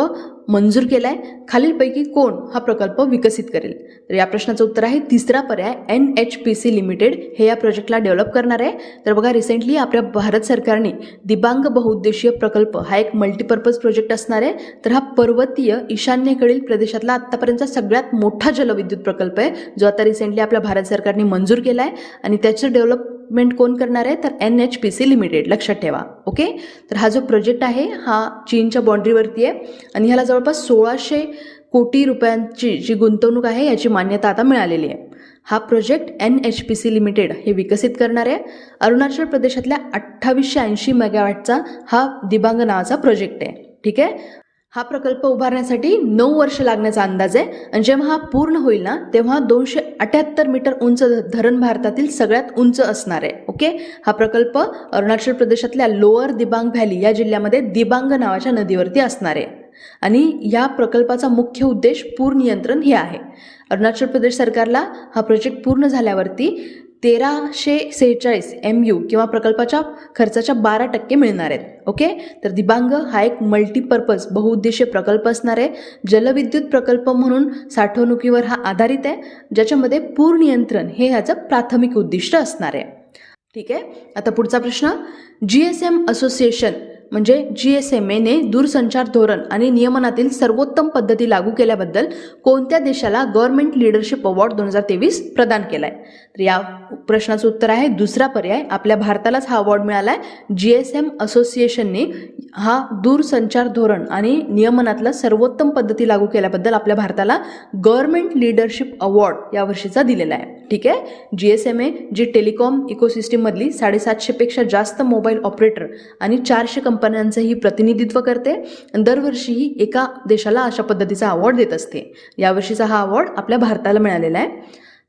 Speaker 1: मंजूर केलाय, खालीलपैकी कोण हा प्रकल्प विकसित करेल. तर या प्रश्नाचं उत्तर आहे तिसरा पर्याय NHPC लिमिटेड हे या प्रोजेक्टला डेव्हलप करणार आहे. तर बघा, रिसेंटली आपल्या भारत सरकारने दिबांग बहुउद्देशीय प्रकल्प हा एक मल्टीपर्पज प्रोजेक्ट असणार आहे. तर हा पर्वतीय ईशान्येकडील प्रदेशातला आत्तापर्यंतचा सगळ्यात मोठा जलविद्युत प्रकल्प आहे, जो आता रिसेंटली आपल्या भारत सरकारने मंजूर केला आहे. आणि त्याचं डेव्हलपमेंट कोण करणार आहे तर NHPC लिमिटेड, लक्षात ठेवा. ओके. तर हा जो प्रोजेक्ट आहे हा चीनच्या बाँड्रीवरती आहे आणि ह्याला जवळपास 1600 कोटी रुपयांची जी गुंतवणूक आहे याची मान्यता आता मिळालेली आहे. हा प्रोजेक्ट NHPC लिमिटेड हे विकसित करणार आहे. अरुणाचल प्रदेशातल्या 2880 मेगावॅटचा हा दिबांग नावाचा प्रोजेक्ट आहे. ठीक आहे. हा प्रकल्प उभारण्यासाठी 9 वर्ष लागण्याचा अंदाज आहे आणि जेव्हा हा पूर्ण होईल ना तेव्हा 278 मीटर उंच धरण भारतातील सगळ्यात उंच असणार आहे. ओके, हा प्रकल्प अरुणाचल प्रदेशातल्या लोअर दिबांग व्हॅली या जिल्ह्यामध्ये दिबांग नावाच्या नदीवरती असणार आहे आणि या प्रकल्पाचा मुख्य उद्देश पूर नियंत्रण हे आहे. अरुणाचल प्रदेश सरकारला हा प्रोजेक्ट पूर्ण झाल्यावरती 1346 MU किंवा प्रकल्पाच्या खर्चाच्या 12% मिळणार आहेत. ओके, तर दिबांग हा एक मल्टीपर्पज बहुउद्देशीय प्रकल्प असणार आहे. जलविद्युत प्रकल्प म्हणून साठवणुकीवर हा आधारित आहे, ज्याच्यामध्ये पूर नियंत्रण हे ह्याचं प्राथमिक उद्दिष्ट असणार आहे. ठीक आहे, आता पुढचा प्रश्न. GSM असोसिएशन म्हणजे GSMAने दूरसंचार धोरण आणि नियमनातील सर्वोत्तम पद्धती लागू केल्याबद्दल कोणत्या देशाला गव्हर्नमेंट लीडरशिप अवॉर्ड 2023 प्रदान केलाय? तर या प्रश्नाचं उत्तर आहे दुसरा पर्याय, आपल्या भारतालाच हा अवॉर्ड मिळालाय. GSM असोसिएशनने हा दूरसंचार धोरण आणि नियमनातला सर्वोत्तम पद्धती लागू केल्याबद्दल आपल्या भारताला गव्हर्नमेंट लीडरशिप अवॉर्ड यावर्षीचा दिलेला आहे. ठीक आहे, GSMA जी टेलिकॉम इकोसिस्टीममधली 750 पेक्षा जास्त मोबाईल ऑपरेटर आणि 400 कंपन्यांचंही प्रतिनिधित्व करते. दरवर्षीही एका देशाला अशा पद्धतीचा अवॉर्ड देत असते. यावर्षीचा हा अवॉर्ड आपल्या भारताला मिळालेला आहे.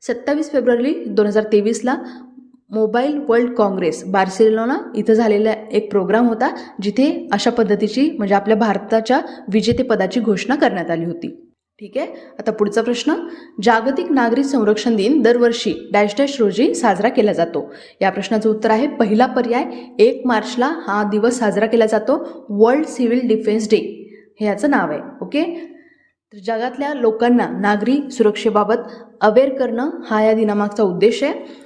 Speaker 1: 27 फेब्रुवारी 2023ला मोबाईल वर्ल्ड काँग्रेस बार्सिलोना इथं झालेला एक प्रोग्राम होता, जिथे अशा पद्धतीची म्हणजे आपल्या भारताच्या विजेतेपदाची घोषणा करण्यात आली होती. ठीक आहे, आता पुढचा प्रश्न. जागतिक नागरी संरक्षण दिन दरवर्षी डॅश डॅश रोजी साजरा केला जातो. या प्रश्नाचं उत्तर आहे पहिला पर्याय, 1 मार्चला हा दिवस साजरा केला जातो. वर्ल्ड सिव्हिल डिफेन्स डे हे याचं नाव आहे. ओके, तर जगातल्या लोकांना नागरी सुरक्षेबाबत अवेअर करणं हा या दिनामागचा उद्देश आहे.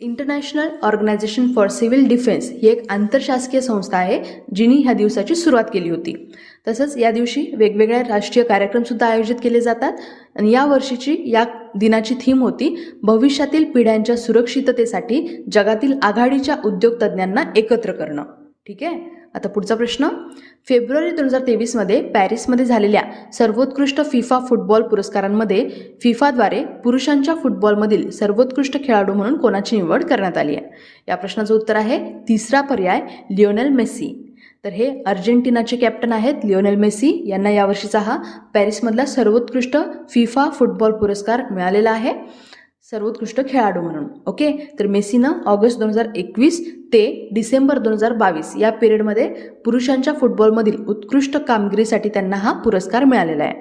Speaker 1: International organization for civil defence ही एक आंतरशासकीय संस्था आहे, जिने ह्या दिवसाची सुरुवात केली होती. तसंच या दिवशी वेगवेगळे राष्ट्रीय कार्यक्रमसुद्धा आयोजित केले जातात आणि या वर्षीची या दिनाची थीम होती भविष्यातील पिढ्यांच्या सुरक्षिततेसाठी जगातील आघाडीच्या उद्योगतज्ञांना एकत्र करणं. ठीक आहे, आता पुढचा प्रश्न. फेब्रुवारी 2023मध्ये पॅरिसमध्ये झालेल्या सर्वोत्कृष्ट फिफा फुटबॉल पुरस्कारांमध्ये फिफाद्वारे पुरुषांच्या फुटबॉलमधील सर्वोत्कृष्ट खेळाडू म्हणून कोणाची निवड करण्यात आली आहे? या प्रश्नाचं उत्तर आहे तिसरा पर्याय, लिओनेल मेसी. तर हे अर्जेंटिनाचे कॅप्टन आहेत लिओनेल मेसी. यांना यावर्षीचा हा पॅरिसमधला सर्वोत्कृष्ट फिफा फुटबॉल पुरस्कार मिळालेला आहे सर्वोत्कृष्ट खेळाडू म्हणून. ओके, तर मेसीनं ऑगस्ट 2021 ते डिसेंबर 2022 या पिरियडमध्ये पुरुषांच्या फुटबॉलमधील उत्कृष्ट कामगिरीसाठी त्यांना हा पुरस्कार मिळालेला आहे.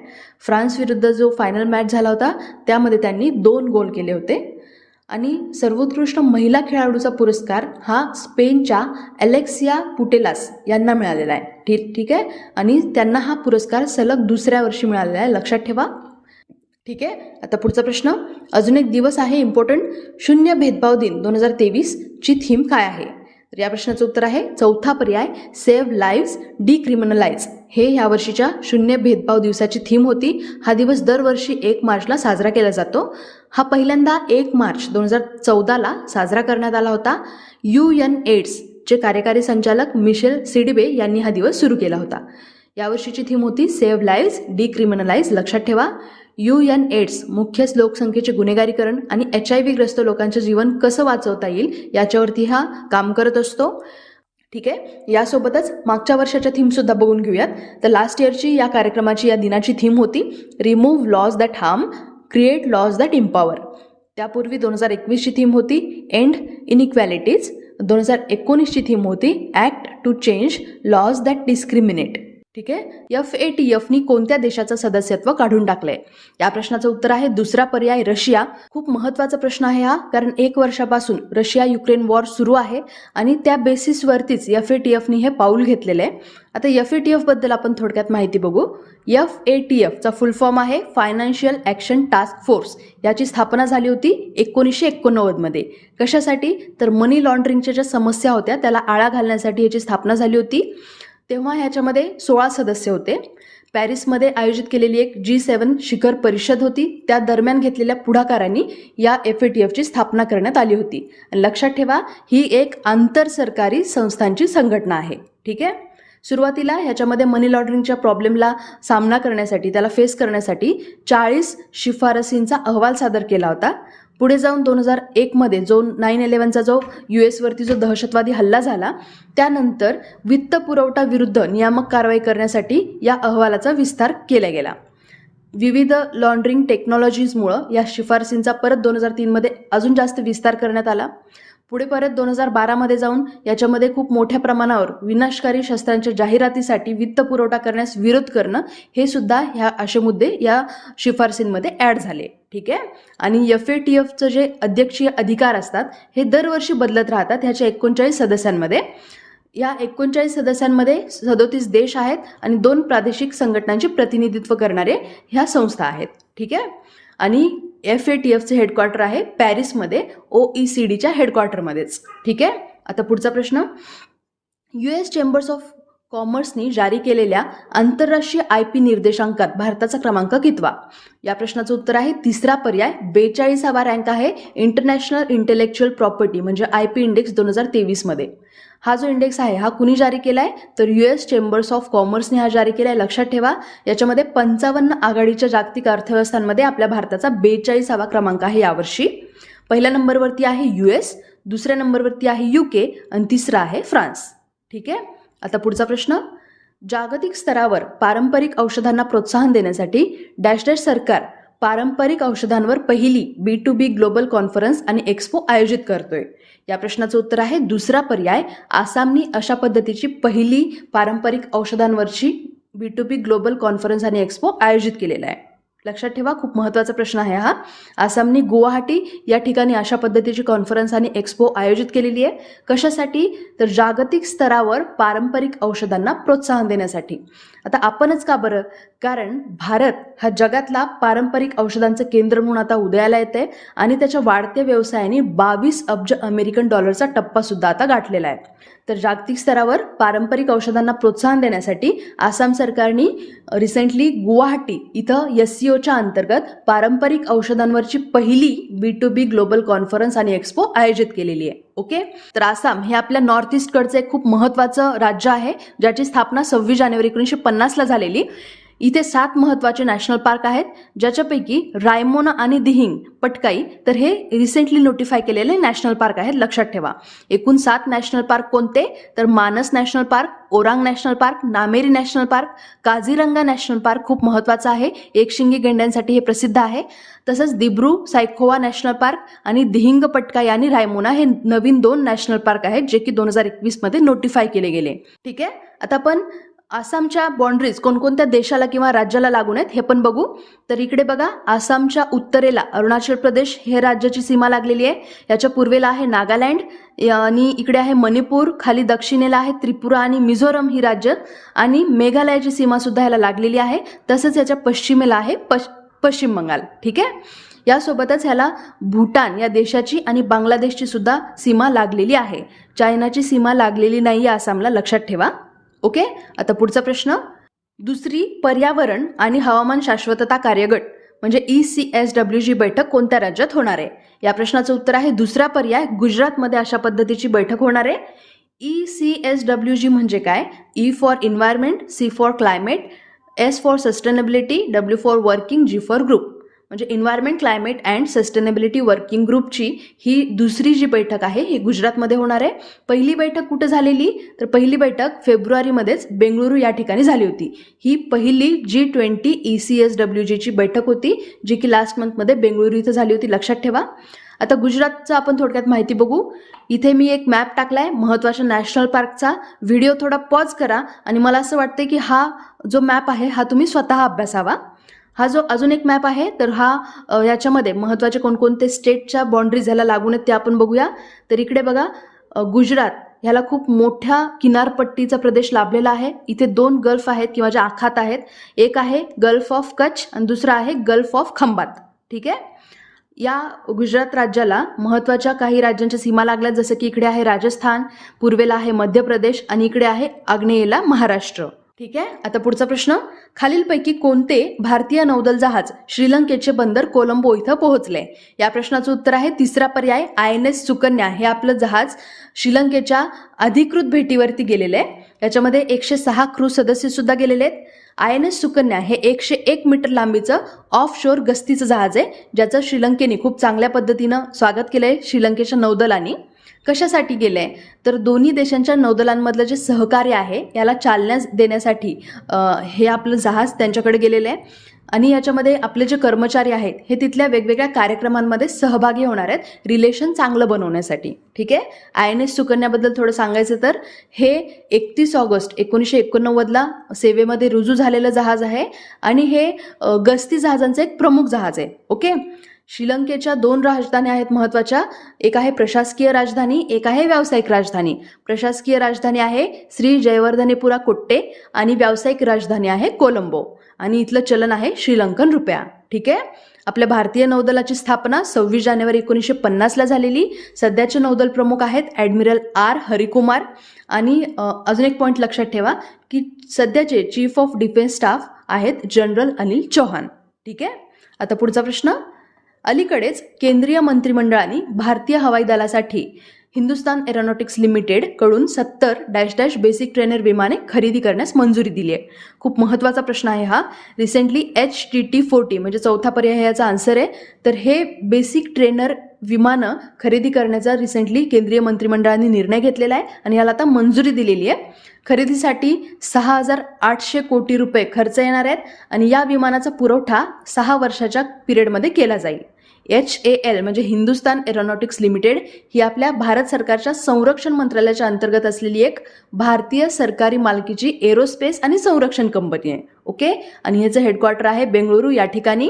Speaker 1: फ्रान्स विरुद्ध जो फायनल मॅच झाला होता त्यामध्ये त्यांनी 2 गोल केले होते. आणि सर्वोत्कृष्ट महिला खेळाडूचा पुरस्कार हा स्पेनच्या अलेक्सिया पुटेलास यांना मिळालेला आहे. ठीक आहे, आणि त्यांना हा पुरस्कार सलग दुसऱ्या वर्षी मिळालेला आहे, लक्षात ठेवा. ठीक आहे, आता पुढचा प्रश्न. अजून एक दिवस आहे इम्पॉर्टंट, शून्य भेदभाव दिन 2023 ची थीम काय आहे? तर या प्रश्नाचं उत्तर आहे चौथा पर्याय, सेव्ह लाईव्स डिक्रिमिनलाइज. हे यावर्षीच्या शून्य भेदभाव दिवसाची थीम होती. हा दिवस दरवर्षी 1 मार्चला साजरा केला जातो. हा पहिल्यांदा 1 मार्च 2014ला साजरा करण्यात आला होता. UNAIDS चे कार्यकारी संचालक मिशेल सिडिबे यांनी हा दिवस सुरू केला होता. यावर्षीची थीम होती सेव्ह लाईव्स डिक्रिमिनलाइज. लक्षात ठेवा, UNAIDS मुख्य लोकसंख्येचे गुन्हेगारीकरण आणि HIV ग्रस्त लोकांचे जीवन कसं वाचवता येईल याच्यावरती हा काम करत असतो. ठीक आहे, यासोबतच मागच्या वर्षाच्या थीमसुद्धा बघून घेऊयात. तर लास्ट इयरची या कार्यक्रमाची या दिनाची थीम होती remove laws that harm, create laws that empower. त्यापूर्वी 2021ची थीम होती एंड इनइक्वॅलिटीज. 2019ची थीम होती act to change laws that discriminate. ठीक आहे, FATFनी कोणत्या देशाचं सदस्यत्व काढून टाकलंय? या प्रश्नाचं उत्तर आहे दुसरा पर्याय, रशिया. खूप महत्त्वाचा प्रश्न आहे हा, कारण 1 वर्षापासून रशिया युक्रेन वॉर सुरू आहे आणि त्या बेसिसवरतीच FATFनी हे पाऊल घेतलेलं आहे. आता FATF बद्दल आपण थोडक्यात माहिती बघू. FATFचा फुल फॉर्म आहे फायनान्शियल ॲक्शन टास्क फोर्स. याची स्थापना झाली होती 1989 मध्ये. कशासाठी? तर मनी लॉन्ड्रिंगच्या ज्या समस्या होत्या त्याला आळा घालण्यासाठी याची स्थापना झाली होती. तेव्हा ह्याच्यामध्ये 16 सदस्य होते. पॅरिसमध्ये आयोजित केलेली एक G7 शिखर परिषद होती. त्या दरम्यान घेतलेल्या पुढाकारांनी या FATFची स्थापना करण्यात आली होती. लक्षात ठेवा, ही एक आंतरसरकारी संस्थांची संघटना आहे. ठीक आहे, सुरुवातीला ह्याच्यामध्ये मनी लॉन्ड्रिंगच्या प्रॉब्लेमला सामना करण्यासाठी, त्याला फेस करण्यासाठी 40 शिफारसींचा अहवाल सादर केला होता. पुढे जाऊन 2001मध्ये जो 9/11चा जो US वरती जो दहशतवादी हल्ला झाला, त्यानंतर वित्त पुरवठा विरुद्ध नियामक कारवाई करण्यासाठी या अहवालाचा विस्तार केला गेला. विविध लॉन्ड्रिंग टेक्नॉलॉजीजमुळं या शिफारसींचा परत 2003मध्ये अजून जास्त विस्तार करण्यात आला. पुढे परत 2012मध्ये जाऊन याच्यामध्ये खूप मोठ्या प्रमाणावर विनाशकारी शस्त्रांच्या जाहिरातीसाठी वित्त पुरवठा करण्यास विरोध करणं हे सुद्धा ह्या असे मुद्दे या शिफारसींमध्ये ॲड झाले. ठीक आहे. आणि FATFचं जे अध्यक्षीय अधिकार असतात हे दरवर्षी बदलत राहतात ह्याच्या 39 सदस्यांमध्ये. या 39 सदस्यांमध्ये 37 देश आहेत आणि 2 प्रादेशिक संघटनांचे प्रतिनिधित्व करणारे ह्या संस्था आहेत. ठीक आहे. आणि FATFचे हेडक्वार्टर आहे पॅरिसमध्ये, OECDच्या हेडक्वार्टरमध्येच. ठीक आहे. आता पुढचा प्रश्न, US चेंबर्स ऑफ कॉमर्सनी जारी केलेल्या आंतरराष्ट्रीय IP निर्देशांकात भारताचा क्रमांक कितवा? या प्रश्नाचं उत्तर आहे तिसरा पर्याय, 42वा रँक आहे इंटरनॅशनल इंटेलेक्च्युअल प्रॉपर्टी म्हणजे IP इंडेक्स 2023मध्ये. हा जो इंडेक्स आहे हा कुणी जारी केला आहे तर US चेंबर्स ऑफ कॉमर्सने हा जारी केला आहे. लक्षात ठेवा, याच्यामध्ये 55 आघाडीच्या जागतिक अर्थव्यवस्थांमध्ये आपल्या भारताचा 42वा क्रमांक आहे यावर्षी. पहिल्या नंबरवरती आहे US, दुसऱ्या नंबरवरती आहे UK आणि तिसरा आहे फ्रान्स. ठीक आहे. आता पुढचा प्रश्न, जागतिक स्तरावर पारंपरिक औषधांना प्रोत्साहन देण्यासाठी डॅश डॅश सरकार पारंपरिक औषधांवर पहिली B2B ग्लोबल कॉन्फरन्स आणि एक्स्पो आयोजित करतोय. या प्रश्नाचं उत्तर आहे दुसरा पर्याय, आसामनी अशा पद्धतीची पहिली पारंपरिक औषधांवरची B2B ग्लोबल कॉन्फरन्स आणि एक्स्पो आयोजित केलेला आहे. लक्षात ठेवा, खूप महत्त्वाचा प्रश्न आहे हा. आसामनी गुवाहाटी या ठिकाणी अशा पद्धतीची कॉन्फरन्स आणि एक्स्पो आयोजित केलेली आहे. कशासाठी तर जागतिक स्तरावर पारंपरिक औषधांना प्रोत्साहन देण्यासाठी. आता आपणच का बरं? कारण भारत हा जगातला पारंपरिक औषधांचं केंद्र म्हणून आता उदयाला येत आहे आणि त्याच्या वाढत्या व्यवसायाने 22 अब्ज अमेरिकन डॉलरचा टप्पा सुद्धा आता गाठलेला आहे. तर जागतिक स्तरावर पारंपरिक औषधांना प्रोत्साहन देण्यासाठी आसाम सरकारने रिसेंटली गुवाहाटी इथं SCOच्या अंतर्गत पारंपरिक औषधांवरची पहिली B2B ग्लोबल कॉन्फरन्स आणि एक्स्पो आयोजित केलेली आहे. ओके. तर आसाम हे आपल्या नॉर्थ ईस्टकडचं एक खूप महत्त्वाचं राज्य आहे, ज्याची स्थापना 26 जानेवारी 1950ला झालेली. इथे 7 महत्त्वाचे नॅशनल पार्क आहेत, ज्याच्यापैकी रायमोना आणि दिहिंग पटकाई तर हे रिसेंटली नोटिफाय केलेले नॅशनल पार्क आहेत. लक्षात ठेवा, एकूण 7 नॅशनल पार्क कोणते तर मानस national park, Orang national park, Nameri national park, Kaziranga national park खूप महत्त्वाचा आहे, एकशिंगी गेंड्यांसाठी हे प्रसिद्ध आहे. तसंच दिब्रू सायखोवा नॅशनल पार्क आणि दिहिंग पटकाई आणि रायमोना हे नवीन 2 नॅशनल पार्क आहेत, जे की 2021मध्ये नोटिफाय केले गेले. ठीक आहे. आता आपण आसामच्या बाउंड्रीज कोणकोणत्या देशाला किंवा राज्याला लागून आहेत हे पण बघू. तर इकडे बघा, आसामच्या उत्तरेला अरुणाचल प्रदेश हे राज्याची सीमा लागलेली आहे. याच्या पूर्वेला आहे नागालँड आणि इकडे आहे मणिपूर, खाली दक्षिणेला आहे त्रिपुरा आणि मिझोरम ही राज्य, आणि मेघालयाची सीमा सुद्धा याला लागलेली आहे. तसंच याच्या पश्चिमेला आहे पश्चिम बंगाल. ठीक आहे. यासोबतच ह्याला भूटान या देशाची आणि बांगलादेशची सुद्धा सीमा लागलेली आहे. चायनाची सीमा लागलेली नाही आसामला, लक्षात ठेवा. ओके. आता पुढचा प्रश्न, दुसरी पर्यावरण आणि हवामान शाश्वतता कार्यगट म्हणजे ECSWG बैठक कोणत्या राज्यात होणार आहे? या प्रश्नाचं उत्तर आहे दुसरा पर्याय, गुजरातमध्ये अशा पद्धतीची बैठक होणार आहे. ECSWG म्हणजे काय? E for environment, C for climate, S for sustainability, W for working, G for group. म्हणजे environment, climate and sustainability working ग्रुपची ही दुसरी जी बैठक आहे ही गुजरातमध्ये होणार आहे. पहिली बैठक कुठं झालेली तर पहिली बैठक फेब्रुवारीमध्येच बेंगळुरू या ठिकाणी झाली होती. ही पहिली G20 ECSWGची बैठक होती, जी की लास्ट मंथमध्ये बेंगळुरू इथं झाली होती. लक्षात ठेवा. आता गुजरातचं आपण थोडक्यात माहिती बघू. इथे मी एक मॅप टाकलाय महत्त्वाच्या नॅशनल पार्कचा. व्हिडिओ थोडा पॉज करा आणि मला असं वाटतं की हा जो मॅप आहे हा तुम्ही स्वतः अभ्यासावा. हा जो अजून एक मॅप आहे तर हा याच्यामध्ये महत्त्वाचे कोणकोणते स्टेटच्या बाउंड्रीज ह्याला लागून आहेत ते आपण बघूया. तर इकडे बघा, गुजरात ह्याला खूप मोठ्या किनारपट्टीचा प्रदेश लाभलेला आहे. इथे 2 गल्फ आहेत किंवा ज्या आखात आहेत. एक आहे गल्फ ऑफ कच्छ आणि दुसरा आहे गल्फ ऑफ खंबात. ठीक आहे. या गुजरात राज्याला महत्त्वाच्या काही राज्यांच्या सीमा लागल्यात, जसं की इकडे आहे राजस्थान, पूर्वेला आहे मध्य प्रदेश आणि इकडे आहे आग्नेयेला महाराष्ट्र. ठीक आहे. आता पुढचा प्रश्न, खालीलपैकी कोणते भारतीय नौदल जहाज श्रीलंकेचे बंदर कोलंबो इथं पोहोचले? या प्रश्नाचं उत्तर आहे तिसरा पर्याय, INS सुकन्या हे आपलं जहाज श्रीलंकेच्या अधिकृत भेटीवरती गेलेले आहे. याच्यामध्ये 106 क्रू सदस्य सुद्धा गेलेले आहेत. INS सुकन्या हे 101 मीटर लांबीचं ऑफ शोर गस्तीचं जहाज आहे, ज्याचं श्रीलंकेने खूप चांगल्या पद्धतीनं स्वागत केलं आहे श्रीलंकेच्या नौदलाने. कशासाठी गेलं आहे तर दोन्ही देशांच्या नौदलांमधलं जे सहकार्य आहे याला चालना देण्यासाठी हे आपलं जहाज त्यांच्याकडे गेलेलं आहे. आणि याच्यामध्ये आपले जे कर्मचारी आहेत हे तिथल्या वेगवेगळ्या कार्यक्रमांमध्ये सहभागी होणार आहेत रिलेशन चांगलं बनवण्यासाठी. ठीक आहे. INS सुकन्याबद्दल थोडं सांगायचं तर हे 31 ऑगस्ट 1989ला सेवेमध्ये रुजू झालेलं जहाज आहे आणि हे गस्ती जहाजांचं एक प्रमुख जहाज आहे. ओके. श्रीलंकेच्या 2 राजधान्या आहेत महत्त्वाच्या. एक आहे प्रशासकीय राजधानी, एक आहे व्यावसायिक राजधानी. प्रशासकीय राजधानी आहे श्री जयवर्धनेपुरा कोट्टे आणि व्यावसायिक राजधानी आहे कोलंबो आणि इथलं चलन आहे श्रीलंकन रुपया. ठीक आहे. आपल्या भारतीय नौदलाची स्थापना 26 जानेवारी 1950ला झालेली. सध्याचे नौदल प्रमुख आहेत ॲडमिरल R हरिकुमार आणि अजून एक पॉईंट लक्षात ठेवा की सध्याचे चीफ ऑफ डिफेन्स स्टाफ आहेत जनरल अनिल चौहान. ठीक आहे. आता पुढचा प्रश्न. अलीकडेच केंद्रीय मंत्रिमंडळाने भारतीय हवाई दलासाठी हिंदुस्तान एरोनॉटिक्स लिमिटेड कडून 70 बेसिक ट्रेनर विमाने खरेदी करण्यास मंजुरी दिली आहे. खूप महत्त्वाचा प्रश्न आहे हा. रिसेंटली HTT-40 म्हणजे चौथा पर्याय याचा आन्सर आहे. तर हे बेसिक ट्रेनर विमानं खरेदी करण्याचा रिसेंटली केंद्रीय मंत्रिमंडळाने निर्णय घेतलेला आहे आणि याला आता मंजुरी दिलेली आहे. खरेदीसाठी 6,800 कोटी रुपये खर्च येणार आहेत आणि या विमानाचा पुरवठा 6 वर्षाच्या पिरियडमध्ये केला जाईल. HAL म्हणजे हिंदुस्तान एरोनॉटिक्स लिमिटेड ही आपल्या भारत सरकारच्या संरक्षण मंत्रालयाच्या अंतर्गत असलेली एक भारतीय सरकारी मालकीची एरोस्पेस आणि संरक्षण कंपनी आहे. ओके. आणि ह्याचं हेडक्वार्टर आहे बेंगळुरू या ठिकाणी.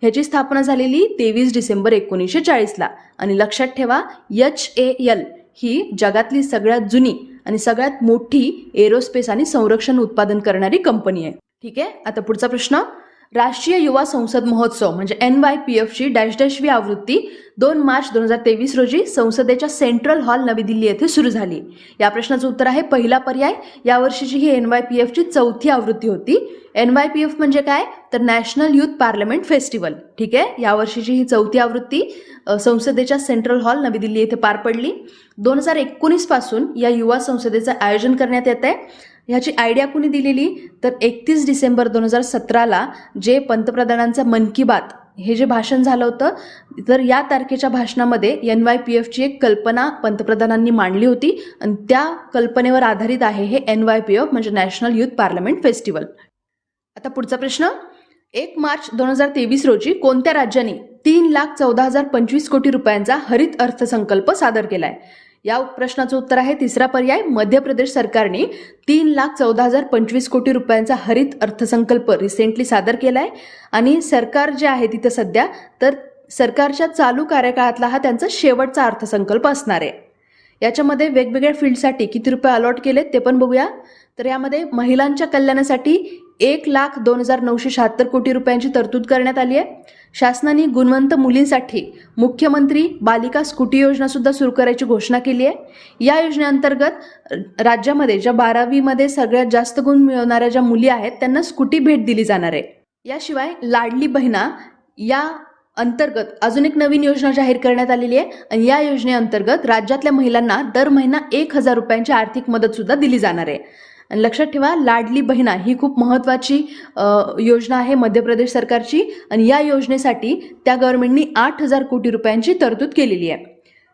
Speaker 1: ह्याची स्थापना झालेली 23 डिसेंबर 1940ला आणि लक्षात ठेवा HAL ही जगातली सगळ्यात जुनी आणि सगळ्यात मोठी एरोस्पेस आणि संरक्षण उत्पादन करणारी कंपनी आहे. ठीक आहे. आता पुढचा प्रश्न. राष्ट्रीय युवा संसद महोत्सव म्हणजे NYPFची वी आवृत्ती 2 मार्च 2023 रोजी संसदेच्या सेंट्रल हॉल नवी दिल्ली येथे सुरू झाली. या प्रश्नाचं उत्तर आहे पहिला पर्याय. यावर्षीची ही NYPFची 4थी आवृत्ती होती. NYPF म्हणजे काय तर नॅशनल युथ पार्लमेंट फेस्टिवल. ठीक आहे. यावर्षीची ही 4थी आवृत्ती संसदेच्या सेंट्रल हॉल नवी दिल्ली येथे पार पडली. 2019 पासून या युवा संसदेचं आयोजन करण्यात येत आहे. ह्याची आयडिया कुणी दिलेली तर 31 डिसेंबर 2017ला जे पंतप्रधानांचं मन की बात हे जे भाषण झालं होतं तर या तारखेच्या भाषणामध्ये NYPFची एक कल्पना पंतप्रधानांनी मांडली होती आणि त्या कल्पनेवर आधारित आहे हे NYPF म्हणजे नॅशनल युथ पार्लमेंट फेस्टिवल. आता पुढचा प्रश्न. 1 मार्च 2023 रोजी कोणत्या राज्याने 3,14,025 कोटी रुपयांचा हरित अर्थसंकल्प सादर केलाय? या प्रश्नाचं उत्तर आहे तिसरा पर्याय. मध्य प्रदेश सरकारने 3,14,025 कोटी रुपयांचा हरित अर्थसंकल्प रिसेंटली सादर केलाय आणि सरकार जे आहे तिथं सध्या तर सरकारच्या चालू कार्यकाळातला हा त्यांचा शेवटचा अर्थसंकल्प असणार आहे. याच्यामध्ये वेगवेगळ्या फील्डसाठी किती रुपये अलॉट केलेत ते पण बघूया. तर यामध्ये महिलांच्या कल्याणासाठी 1,02,976 कोटी रुपयांची तरतूद करण्यात आली आहे. शासनाने गुणवंत मुलींसाठी मुख्यमंत्री बालिका स्कूटी योजना सुद्धा सुरू करायची घोषणा केली आहे. या योजनेअंतर्गत राज्यामध्ये ज्या 12वीमध्ये सगळ्यात जास्त गुण मिळवणाऱ्या ज्या मुली आहेत त्यांना स्कूटी भेट दिली जाणार आहे. याशिवाय लाडली बहिणा या अंतर्गत अजून एक नवीन योजना जाहीर करण्यात आलेली आहे आणि या योजनेअंतर्गत राज्यातल्या महिलांना दर महिना 1,000 रुपयांची आर्थिक मदत सुद्धा दिली जाणार आहे. आणि लक्षात ठेवा लाडली बहिणा ही खूप महत्त्वाची योजना आहे मध्य प्रदेश सरकारची आणि या योजनेसाठी त्या गव्हर्नमेंटनी 8,000 कोटी रुपयांची तरतूद केलेली आहे.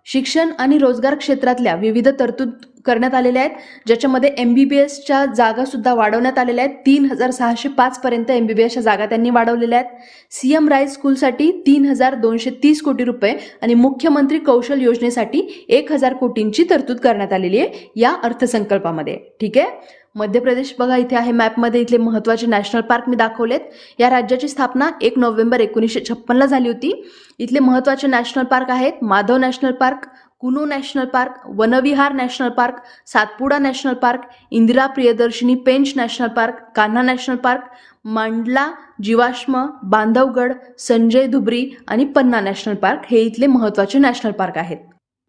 Speaker 1: शिक्षण आणि रोजगार क्षेत्रातल्या विविध तरतूद करण्यात आलेल्या आहेत ज्याच्यामध्ये MBBSच्या जागा सुद्धा वाढवण्यात आलेल्या आहेत. 3,605 पर्यंत MBBSच्या जागा त्यांनी वाढवलेल्या आहेत. CM राईज स्कूलसाठी 3,230 कोटी रुपये आणि मुख्यमंत्री कौशल योजनेसाठी 1,000 कोटींची तरतूद करण्यात आलेली आहे या अर्थसंकल्पामध्ये. ठीक आहे. मध्य प्रदेश बघा इथे आहे मॅपमध्ये. इथले महत्त्वाचे नॅशनल पार्क मी दाखवलेत. या राज्याची स्थापना 1 नोव्हेंबर 1956ला झाली होती. इथले महत्त्वाचे नॅशनल पार्क आहेत Madhav national park, Kuno national park, Vanvihar national park, Satpura national park, Indira Priyadarshini Pench national park, Kanha national park, Mandla जीवाश्म, बांधवगड, संजय धुब्री आणि पन्ना नॅशनल पार्क हे इथले महत्त्वाचे नॅशनल पार्क आहेत.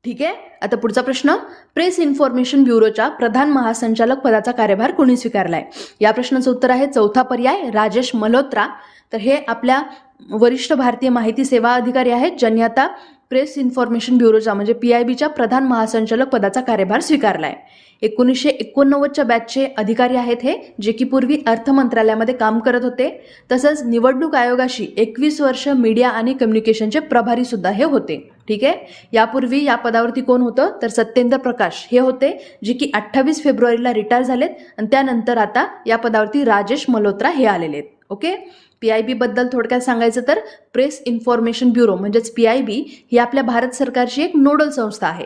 Speaker 1: ठीक आहे. आता पुढचा प्रश्न, प्रेस इन्फॉर्मेशन ब्युरोच्या प्रधान महासंचालक पदाचा कार्यभार कोणी स्वीकारलाय? या प्रश्नाचं उत्तर आहे चौथा पर्याय, राजेश मल्होत्रा. तर हे आपल्या वरिष्ठ भारतीय माहिती सेवा अधिकारी आहेत, ज्यांनी आता प्रेस इन्फॉर्मेशन ब्युरोचा म्हणजे PIBच्या प्रधान महासंचालक पदाचा कार्यभार स्वीकारलाय. 1989च्या बॅचचे अधिकारी आहेत हे, जे की पूर्वी अर्थ मंत्रालयामध्ये काम करत होते. तसंच निवडणूक आयोगाशी 21 वर्ष मीडिया आणि कम्युनिकेशनचे प्रभारी सुद्धा हे होते. ठीक आहे. यापूर्वी या पदावरती कोण होतं तर सत्येंद्र प्रकाश हे होते, जे की 28 फेब्रुवारीला रिटायर झालेत. आणि त्यानंतर आता या पदावरती राजेश मल्होत्रा हे आलेले आहेत. ओके. PIB बद्दल थोडक्यात सांगायचं तर प्रेस इन्फॉर्मेशन ब्युरो म्हणजेच PIB ही आपल्या भारत सरकारची एक नोडल संस्था आहे,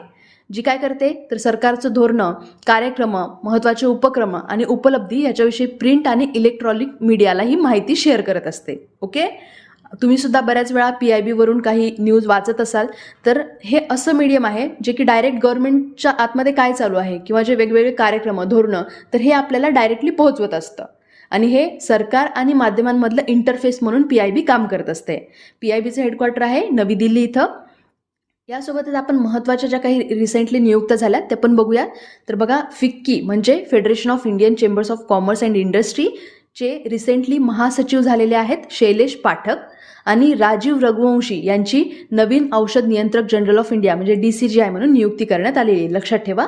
Speaker 1: जी काय करते तर सरकारचं धोरणं, कार्यक्रम, महत्त्वाचे उपक्रम आणि उपलब्धी याच्याविषयी प्रिंट आणि इलेक्ट्रॉनिक मीडियाला ही माहिती शेअर करत असते. ओके. तुम्ही सुद्धा बऱ्याच वेळा PIB वरून काही न्यूज वाचत असाल तर हे असं मीडियम आहे जे की डायरेक्ट गव्हर्नमेंटच्या आतमध्ये काय चालू आहे किंवा जे वेगवेगळे कार्यक्रम, धोरणं, तर हे आपल्याला डायरेक्टली पोहोचवत असतं. आणि हे सरकार आणि माध्यमांमधलं इंटरफेस म्हणून PIB काम करत असते. PIBचं हेडक्वार्टर आहे नवी दिल्ली इथं. यासोबतच आपण महत्त्वाच्या ज्या काही रिसेंटली नियुक्त झाल्या त्या पण बघूया. तर बघा, फिक्की म्हणजे federation of Indian chambers of commerce and इंडस्ट्रीचे रिसेंटली महासचिव झालेले आहेत शैलेश पाठक. आणि राजीव रघुवंशी यांची नवीन औषध नियंत्रक जनरल ऑफ इंडिया म्हणजे DCGI म्हणून नियुक्ती करण्यात आलेली आहे, लक्षात ठेवा.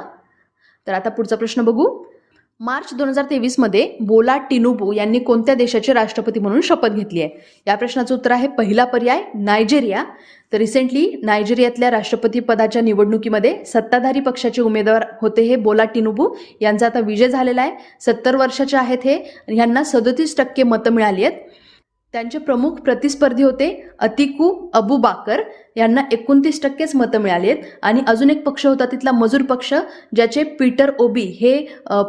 Speaker 1: तर आता पुढचा प्रश्न बघू. मार्च 2023मध्ये बोला टिनुबू यांनी कोणत्या देशाचे राष्ट्रपती म्हणून शपथ घेतली आहे? या प्रश्नाचं उत्तर आहे पहिला पर्याय, नायजेरिया. तर रिसेंटली नायजेरियातल्या राष्ट्रपती पदाच्या निवडणुकीमध्ये सत्ताधारी पक्षाचे उमेदवार होते हे बोला टिनुबू. यांचा आता विजय झालेला आहे. 70 वर्षाचे आहेत हे आणि यांना 37% मतं मिळाली आहेत. त्यांचे प्रमुख प्रतिस्पर्धी होते अतिकू अबुबाकर, यांना 29%च मतं मिळाली आहेत. आणि अजून एक पक्ष होता तिथला मजूर पक्ष, ज्याचे पीटर ओबी हे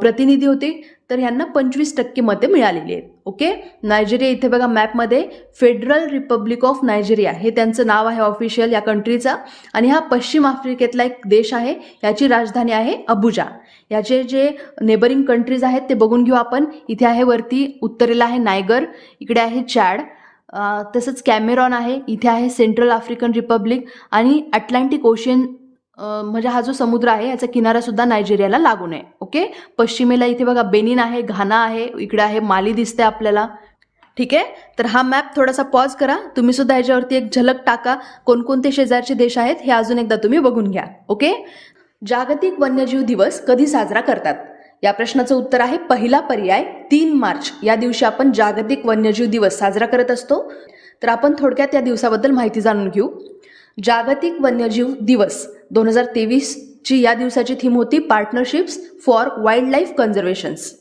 Speaker 1: प्रतिनिधी होते, तर यांना 25% मते मिळालेली आहेत. ओके. नायजेरिया इथे बघा मॅपमध्ये फेडरल रिपब्लिक ऑफ नायजेरिया हे त्यांचं नाव आहे ऑफिशियल या कंट्रीचा. आणि हा पश्चिम आफ्रिकेतला एक देश आहे. याची राजधानी आहे अबुजा. याचे जे नेबरिंग कंट्रीज आहेत ते बघून घेऊ आपण. इथे आहे वरती उत्तरेला आहे नायगर, इकडे आहे चॅड, तसंच कॅमेरॉन आहे, इथे आहे सेंट्रल आफ्रिकन रिपब्लिक आणि अटलांटिक ओशियन म्हणजे हा जो समुद्र आहे याचा किनारा सुद्धा नायजेरियाला लागून आहे. ओके. पश्चिमेला इथे बघा बेनिन आहे, घाना आहे, इकडे आहे माली दिसते आपल्याला. ठीक आहे. तर हा मॅप थोडासा पॉज करा, तुम्ही सुद्धा याच्यावरती एक झलक टाका, कोणकोणते शेजारचे देश आहेत हे अजून एकदा तुम्ही बघून घ्या. ओके. जागतिक वन्यजीव दिवस कधी साजरा करतात? या प्रश्नाचं उत्तर आहे पहिला पर्याय, 3 मार्च. या दिवशी आपण जागतिक वन्यजीव दिवस साजरा करत असतो. तर आपण थोडक्यात या दिवसाबद्दल माहिती जाणून घेऊ. जागतिक वन्यजीव दिवस 2023ची या दिवसाची थीम होती पार्टनरशिप्स फॉर वाईल्ड लाईफ कन्झर्वेशन्स.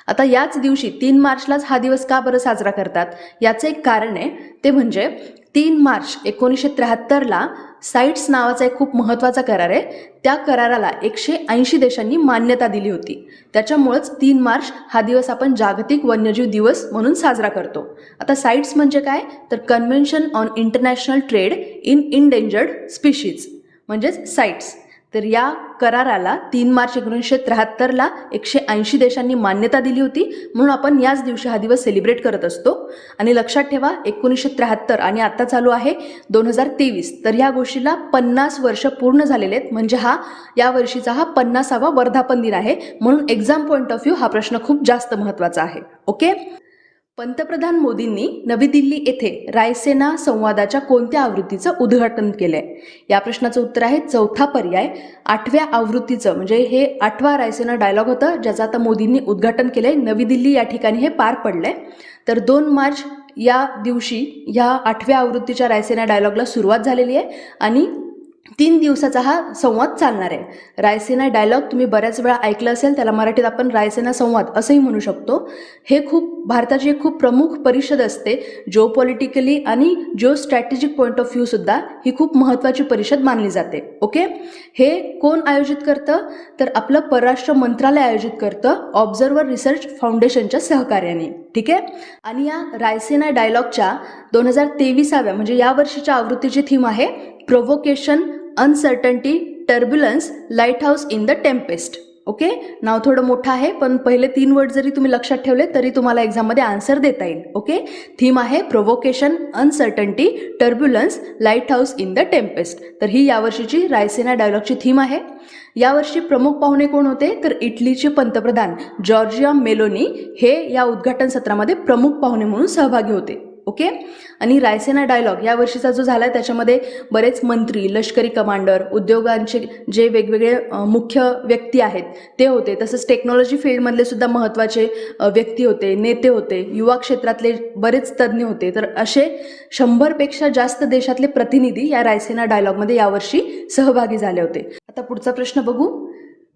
Speaker 1: आता याच दिवशी 3 मार्चलाच हा दिवस का बरं साजरा करतात? याचं एक कारण आहे, ते म्हणजे 3 मार्च 1973ला साईट्स नावाचा एक खूप महत्त्वाचा करार आहे. त्या कराराला 180 देशांनी मान्यता दिली होती. त्याच्यामुळेच 3 मार्च हा दिवस आपण जागतिक वन्यजीव दिवस म्हणून साजरा करतो. आता साईट्स म्हणजे काय तर convention on international trade in endangered species म्हणजेच साईट्स. तर या कराराला 3 मार्च 1973ला 180 देशांनी मान्यता दिली होती, म्हणून आपण याच दिवशी हा दिवस सेलिब्रेट करत असतो. आणि लक्षात ठेवा 1973 आणि आता चालू आहे 2023, तर ह्या गोष्टीला 50 वर्ष पूर्ण झालेले आहेत. म्हणजे या वर्षीचा हा 50वा वर्धापन दिन आहे. म्हणून एक्झाम पॉईंट ऑफ व्ह्यू हा प्रश्न खूप जास्त महत्त्वाचा आहे. ओके. पंतप्रधान मोदींनी नवी दिल्ली येथे रायसेना संवादाच्या कोणत्या आवृत्तीचं उद्घाटन केलंय? या प्रश्नाचं उत्तर आहे चौथा पर्याय, 8व्या आवृत्तीचं. म्हणजे हे 8वा रायसेना डायलॉग होतं, ज्याचं आता मोदींनी उद्घाटन केलंय. नवी दिल्ली या ठिकाणी हे पार पडलंय. तर 2 मार्च या दिवशी या 8व्या आवृत्तीच्या रायसेना डायलॉगला सुरुवात झालेली आहे आणि 3 दिवसाचा हा संवाद चालणार आहे. रायसेना डायलॉग तुम्ही बऱ्याच वेळा ऐकलं असेल, त्याला मराठीत आपण रायसेना संवाद असंही म्हणू शकतो. हे भारताची एक खूप प्रमुख परिषद असते. जिओ पॉलिटिकली आणि Jio strategic point of view सुद्धा ही खूप महत्त्वाची परिषद मानली जाते. ओके. हे कोण आयोजित करतं तर आपलं परराष्ट्र मंत्रालय आयोजित करतं, ऑब्झर्वर रिसर्च फाउंडेशनच्या सहकार्याने. ठीक आहे. आणि या रायसेना डायलॉगच्या 2023व्या म्हणजे या वर्षीच्या आवृत्तीची थीम आहे provocation, uncertainty, turbulence, lighthouse in the tempest. Okay, नाव थोडं मोठं आहे पण पहिले 3 वर्ड जरी तुम्ही लक्षात ठेवले तरी तुम्हाला एक्झाममध्ये आन्सर देता येईल. ओके, थीम आहे provocation, uncertainty, turbulence, lighthouse in the tempest. तर ही यावर्षीची रायसेना डायलॉगची थीम आहे. यावर्षी प्रमुख पाहुणे कोण होते तर इटलीचे पंतप्रधान जॉर्जिया मेलोनी हे या उद्घाटन सत्रामध्ये प्रमुख पाहुणे म्हणून सहभागी होते. ओके, आणि रायसेना डायलॉग या वर्षीचा जो झाला आहे त्याच्यामध्ये बरेच मंत्री, लष्करी कमांडर, उद्योगांचे जे वेगवेगळे मुख्य व्यक्ती आहेत ते होते. तसंच टेक्नॉलॉजी फील्डमधले सुद्धा महत्त्वाचे व्यक्ती होते, नेते होते, युवा क्षेत्रातले बरेच तज्ज्ञ होते. तर असे 100पेक्षा जास्त देशातले प्रतिनिधी या रायसेना डायलॉगमध्ये यावर्षी सहभागी झाले होते. आता पुढचा प्रश्न बघू.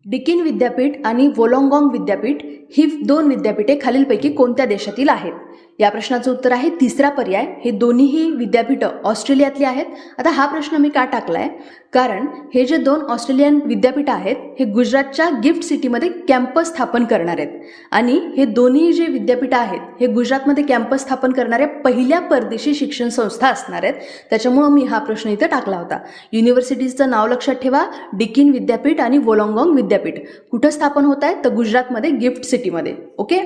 Speaker 1: डिकिन विद्यापीठ आणि वोलोंगॉंग विद्यापीठ ही 2 विद्यापीठे खालीलपैकी कोणत्या देशातील आहेत? या प्रश्नाचं उत्तर आहे तिसरा पर्याय. हे दोन्हीही विद्यापीठं ऑस्ट्रेलियातली आहेत. आता हा प्रश्न मी का टाकलाय कारण हे जे 2 ऑस्ट्रेलियन विद्यापीठं आहेत हे गुजरातच्या गिफ्ट सिटीमध्ये कॅम्पस स्थापन करणार आहेत आणि हे दोन्ही जे विद्यापीठं आहेत हे गुजरातमध्ये कॅम्पस स्थापन करणाऱ्या पहिल्या परदेशी शिक्षण संस्था असणार आहेत. त्याच्यामुळं मी हा प्रश्न इथं टाकला होता. युनिव्हर्सिटीजचं नाव लक्षात ठेवा, डिकिन विद्यापीठ आणि वोलोंगॉंग विद्यापीठ कुठं स्थापन होत आहेत तर गुजरातमध्ये गिफ्ट सिटीमध्ये. ओके,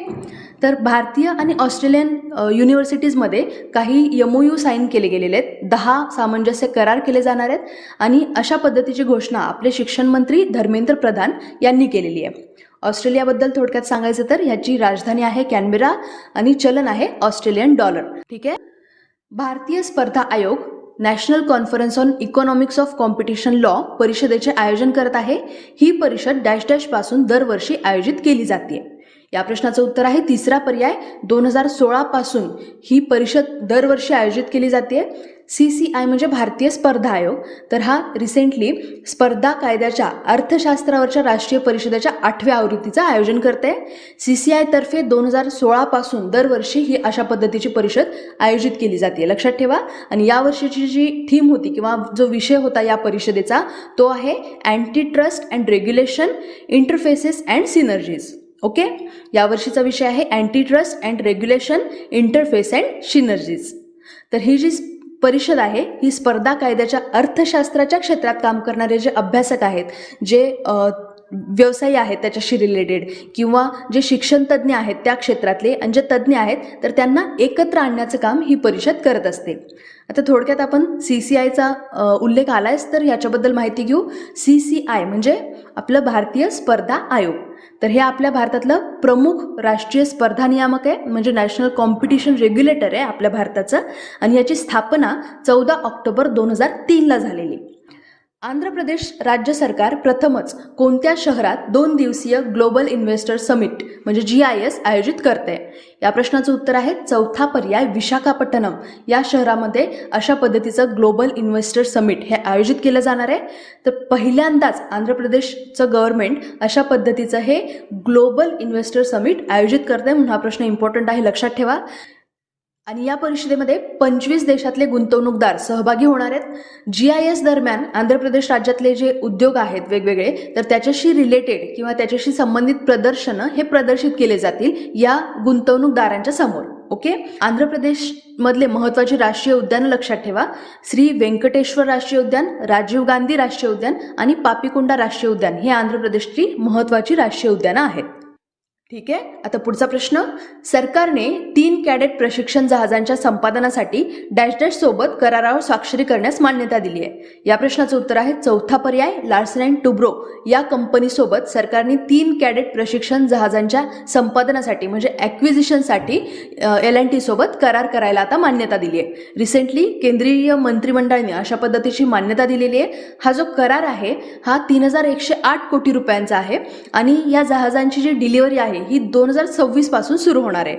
Speaker 1: तर भारतीय आणि ऑस्ट्रेलियन युनिव्हर्सिटीजमध्ये काही MOU साईन केले गेलेले आहेत. 10 सामंजस्य करार केले जाणार आहेत आणि अशा पद्धतीची घोषणा आपले शिक्षण मंत्री धर्मेंद्र प्रधान यांनी केलेली आहे. ऑस्ट्रेलियाबद्दल थोडक्यात सांगायचं तर ह्याची राजधानी आहे कॅनबेरा आणि चलन आहे ऑस्ट्रेलियन डॉलर. ठीक आहे. भारतीय स्पर्धा आयोग national conference on economics of competition law परिषदेचे आयोजन करत आहे. ही परिषद डॅश डॅश पासून दरवर्षी आयोजित केली जाते. या प्रश्नाचं उत्तर आहे तिसरा पर्याय. 2016 पासून ही परिषद दरवर्षी आयोजित केली जाते. CCI म्हणजे भारतीय स्पर्धा आयोग. तर हा रिसेंटली स्पर्धा कायद्याच्या अर्थशास्त्रावरच्या राष्ट्रीय परिषदेच्या 8व्या आवृत्तीचं आयोजन करते. CCI तर्फे 2016 पासून दरवर्षी ही अशा पद्धतीची परिषद आयोजित केली जाते, लक्षात ठेवा. आणि या वर्षीची जी थीम होती किंवा जो विषय होता या परिषदेचा तो आहे anti trust and regulation, interfaces and synergies. Okay, यावर्षीचा विषय आहे anti trust and regulation, interface and synergies. तर ही जी परिषद आहे ही स्पर्धा कायद्याच्या अर्थशास्त्राच्या क्षेत्रात काम करणारे जे अभ्यासक आहेत, जे व्यवसायी आहेत त्याच्याशी रिलेटेड किंवा जे शिक्षण तज्ज्ञ आहेत त्या क्षेत्रातले आणि जे तज्ज्ञ आहेत तर त्यांना एकत्र आणण्याचं काम ही परिषद करत असते. आता थोडक्यात आपण CCIचा उल्लेख आलायच तर याच्याबद्दल माहिती घेऊ. CCI म्हणजे आपलं भारतीय स्पर्धा आयोग. तर हे आपल्या भारतातलं प्रमुख राष्ट्रीय स्पर्धा नियामक आहे, म्हणजे नॅशनल कॉम्पिटिशन रेग्युलेटर आहे आपल्या भारताचं. आणि याची स्थापना 14 ऑक्टोबर 2003ला झालेली. आंध्र प्रदेश राज्य सरकार प्रथमच कोणत्या शहरात 2 दिवसीय ग्लोबल इन्व्हेस्टर समिट म्हणजे GIS आयोजित करते? या प्रश्नाचं उत्तर आहे चौथा पर्याय विशाखापट्टणम या शहरामध्ये अशा पद्धतीचं ग्लोबल इन्व्हेस्टर समिट हे आयोजित केलं जाणार आहे. तर पहिल्यांदाच आंध्र प्रदेशचं गव्हर्नमेंट अशा पद्धतीचं हे ग्लोबल इन्व्हेस्टर समिट आयोजित करते म्हणून हा प्रश्न इम्पॉर्टंट आहे, लक्षात ठेवा. आणि या परिषदेमध्ये 25 देशातले गुंतवणूकदार सहभागी होणार आहेत. GIS दरम्यान आंध्र प्रदेश राज्यातले जे उद्योग आहेत वेगवेगळे तर त्याच्याशी रिलेटेड किंवा त्याच्याशी संबंधित प्रदर्शनं हे प्रदर्शित केले जातील या गुंतवणूकदारांच्या समोर. ओके, आंध्र प्रदेशमधले महत्त्वाची राष्ट्रीय उद्यानं लक्षात ठेवा. श्री व्यंकटेश्वर राष्ट्रीय उद्यान, राजीव गांधी राष्ट्रीय उद्यान आणि पापीकोंडा राष्ट्रीय उद्यान हे आंध्र प्रदेशची महत्त्वाची राष्ट्रीय उद्यानं आहेत. ठीक आहे. आता पुढचा प्रश्न. सरकारने 3 कॅडेट प्रशिक्षण जहाजांच्या संपादनासाठी डॅश डॅश सोबत करारावर स्वाक्षरी करण्यास मान्यता दिली आहे. या प्रश्नाचं उत्तर आहे चौथा पर्याय लार्सन अँड टुब्रो या कंपनीसोबत सरकारने 3 कॅडेट प्रशिक्षण जहाजांच्या संपादनासाठी म्हणजे ॲक्विजिशनसाठी L&T सोबत करार करायला आता मान्यता दिली आहे. रिसेंटली केंद्रीय मंत्रिमंडळाने अशा पद्धतीची मान्यता दिलेली आहे. हा जो करार आहे हा 3108 कोटी रुपयांचा आहे आणि या जहाजांची जी डिलिव्हरी आहे ही 2026 पासून सुरू होणार आहे.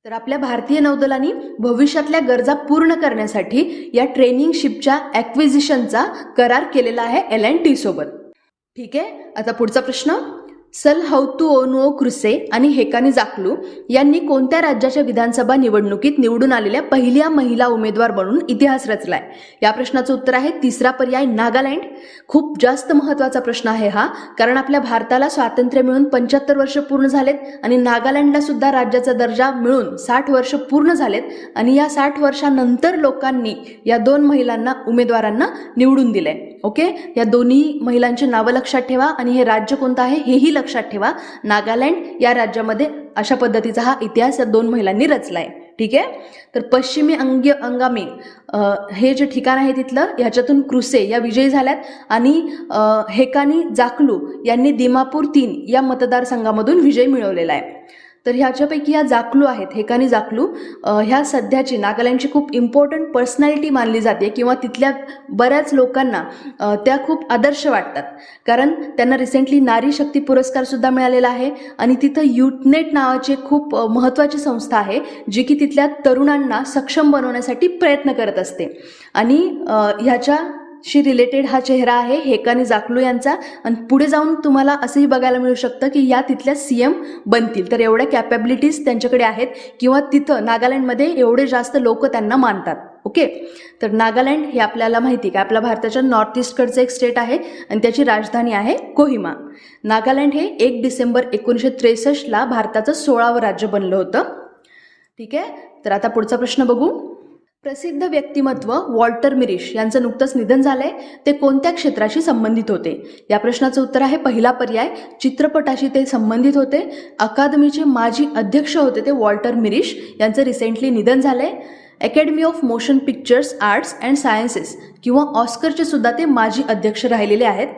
Speaker 1: तर आपल्या भारतीय नौदलाने भविष्यातल्या गरजा पूर्ण करण्यासाठी या ट्रेनिंग शिपच्या ॲक्विजिशनचा करार केलेला आहे L&T सोबत. ठीक आहे. आता पुढचा प्रश्न. सल हौतुओनुओ क्रुसे आणि हेकानी जाकलू यांनी कोणत्या राज्याच्या विधानसभा निवडणुकीत निवडून आलेल्या पहिल्या महिला उमेदवार म्हणून इतिहास रचलाय? या प्रश्नाचं उत्तर आहे तिसरा पर्याय नागालँड. खूप जास्त महत्त्वाचा प्रश्न आहे हा, कारण आपल्या भारताला स्वातंत्र्य मिळून 75 वर्ष पूर्ण झालेत आणि नागालँडला सुद्धा राज्याचा दर्जा मिळून 60 वर्ष पूर्ण झालेत आणि या 60 वर्षानंतर लोकांनी या 2 महिलांना उमेदवारांना निवडून दिलंय. ओके, या दोन्ही महिलांची नावं लक्षात ठेवा आणि हे राज्य कोणतं आहे हेही लक्षात ठेवा. नागालँड या राज्यामध्ये अशा पद्धतीचा हा इतिहास या 2 महिलांनी रचलाय. ठीक आहे. तर पश्चिमी अंगामी हे जे ठिकाण आहे तिथलं, ह्याच्यातून क्रुसे या विजयी झाल्यात आणि हेकानी जाकलू यांनी दिमापूर 3 या मतदारसंघामधून विजय मिळवलेला आहे. तर ह्याच्यापैकी ह्या जाकलू आहेत, हेकानी जाकलू, ह्या सध्याची नागालँडची खूप इम्पॉर्टंट पर्सनॅलिटी मानली जाते किंवा तिथल्या बऱ्याच लोकांना त्या खूप आदर्श वाटतात, कारण त्यांना रिसेंटली नारी शक्ती पुरस्कार सुद्धा मिळालेला आहे. आणि तिथं युथनेट नावाची एक खूप महत्त्वाची संस्था आहे जी की तिथल्या तरुणांना सक्षम बनवण्यासाठी प्रयत्न करत असते. आणि ह्याच्याशी रिलेटेड हा चेहरा आहे हेकानी जाकलू यांचा. आणि पुढे जाऊन तुम्हाला असंही बघायला मिळू शकतं की या तिथल्या CM बनतील. तर एवढ्या कॅपॅबिलिटीज त्यांच्याकडे आहेत किंवा तिथं नागालँडमध्ये एवढे जास्त लोक त्यांना मानतात. ओके, तर नागालँड हे आपल्याला माहिती का आपल्या भारताच्या नॉर्थ ईस्टकडचं एक स्टेट आहे आणि त्याची राजधानी आहे कोहिमा. नागालँड हे 1 डिसेंबर 1963ला भारताचं 16वं राज्य बनलं होतं. ठीक आहे. तर आता पुढचा प्रश्न बघू. प्रसिद्ध व्यक्तिमत्व वॉल्टर मिरिश यांचं नुकतंच निधन झालंय, ते कोणत्या क्षेत्राशी संबंधित होते? या प्रश्नाचं उत्तर आहे पहिला पर्याय, चित्रपटाशी ते संबंधित होते. अकादमीचे माजी अध्यक्ष होते ते वॉल्टर मिरिश, यांचं रिसेंटली निधन झालंय. Academy of motion pictures arts and sciences किंवा ऑस्करचे सुद्धा ते माजी अध्यक्ष राहिलेले आहेत.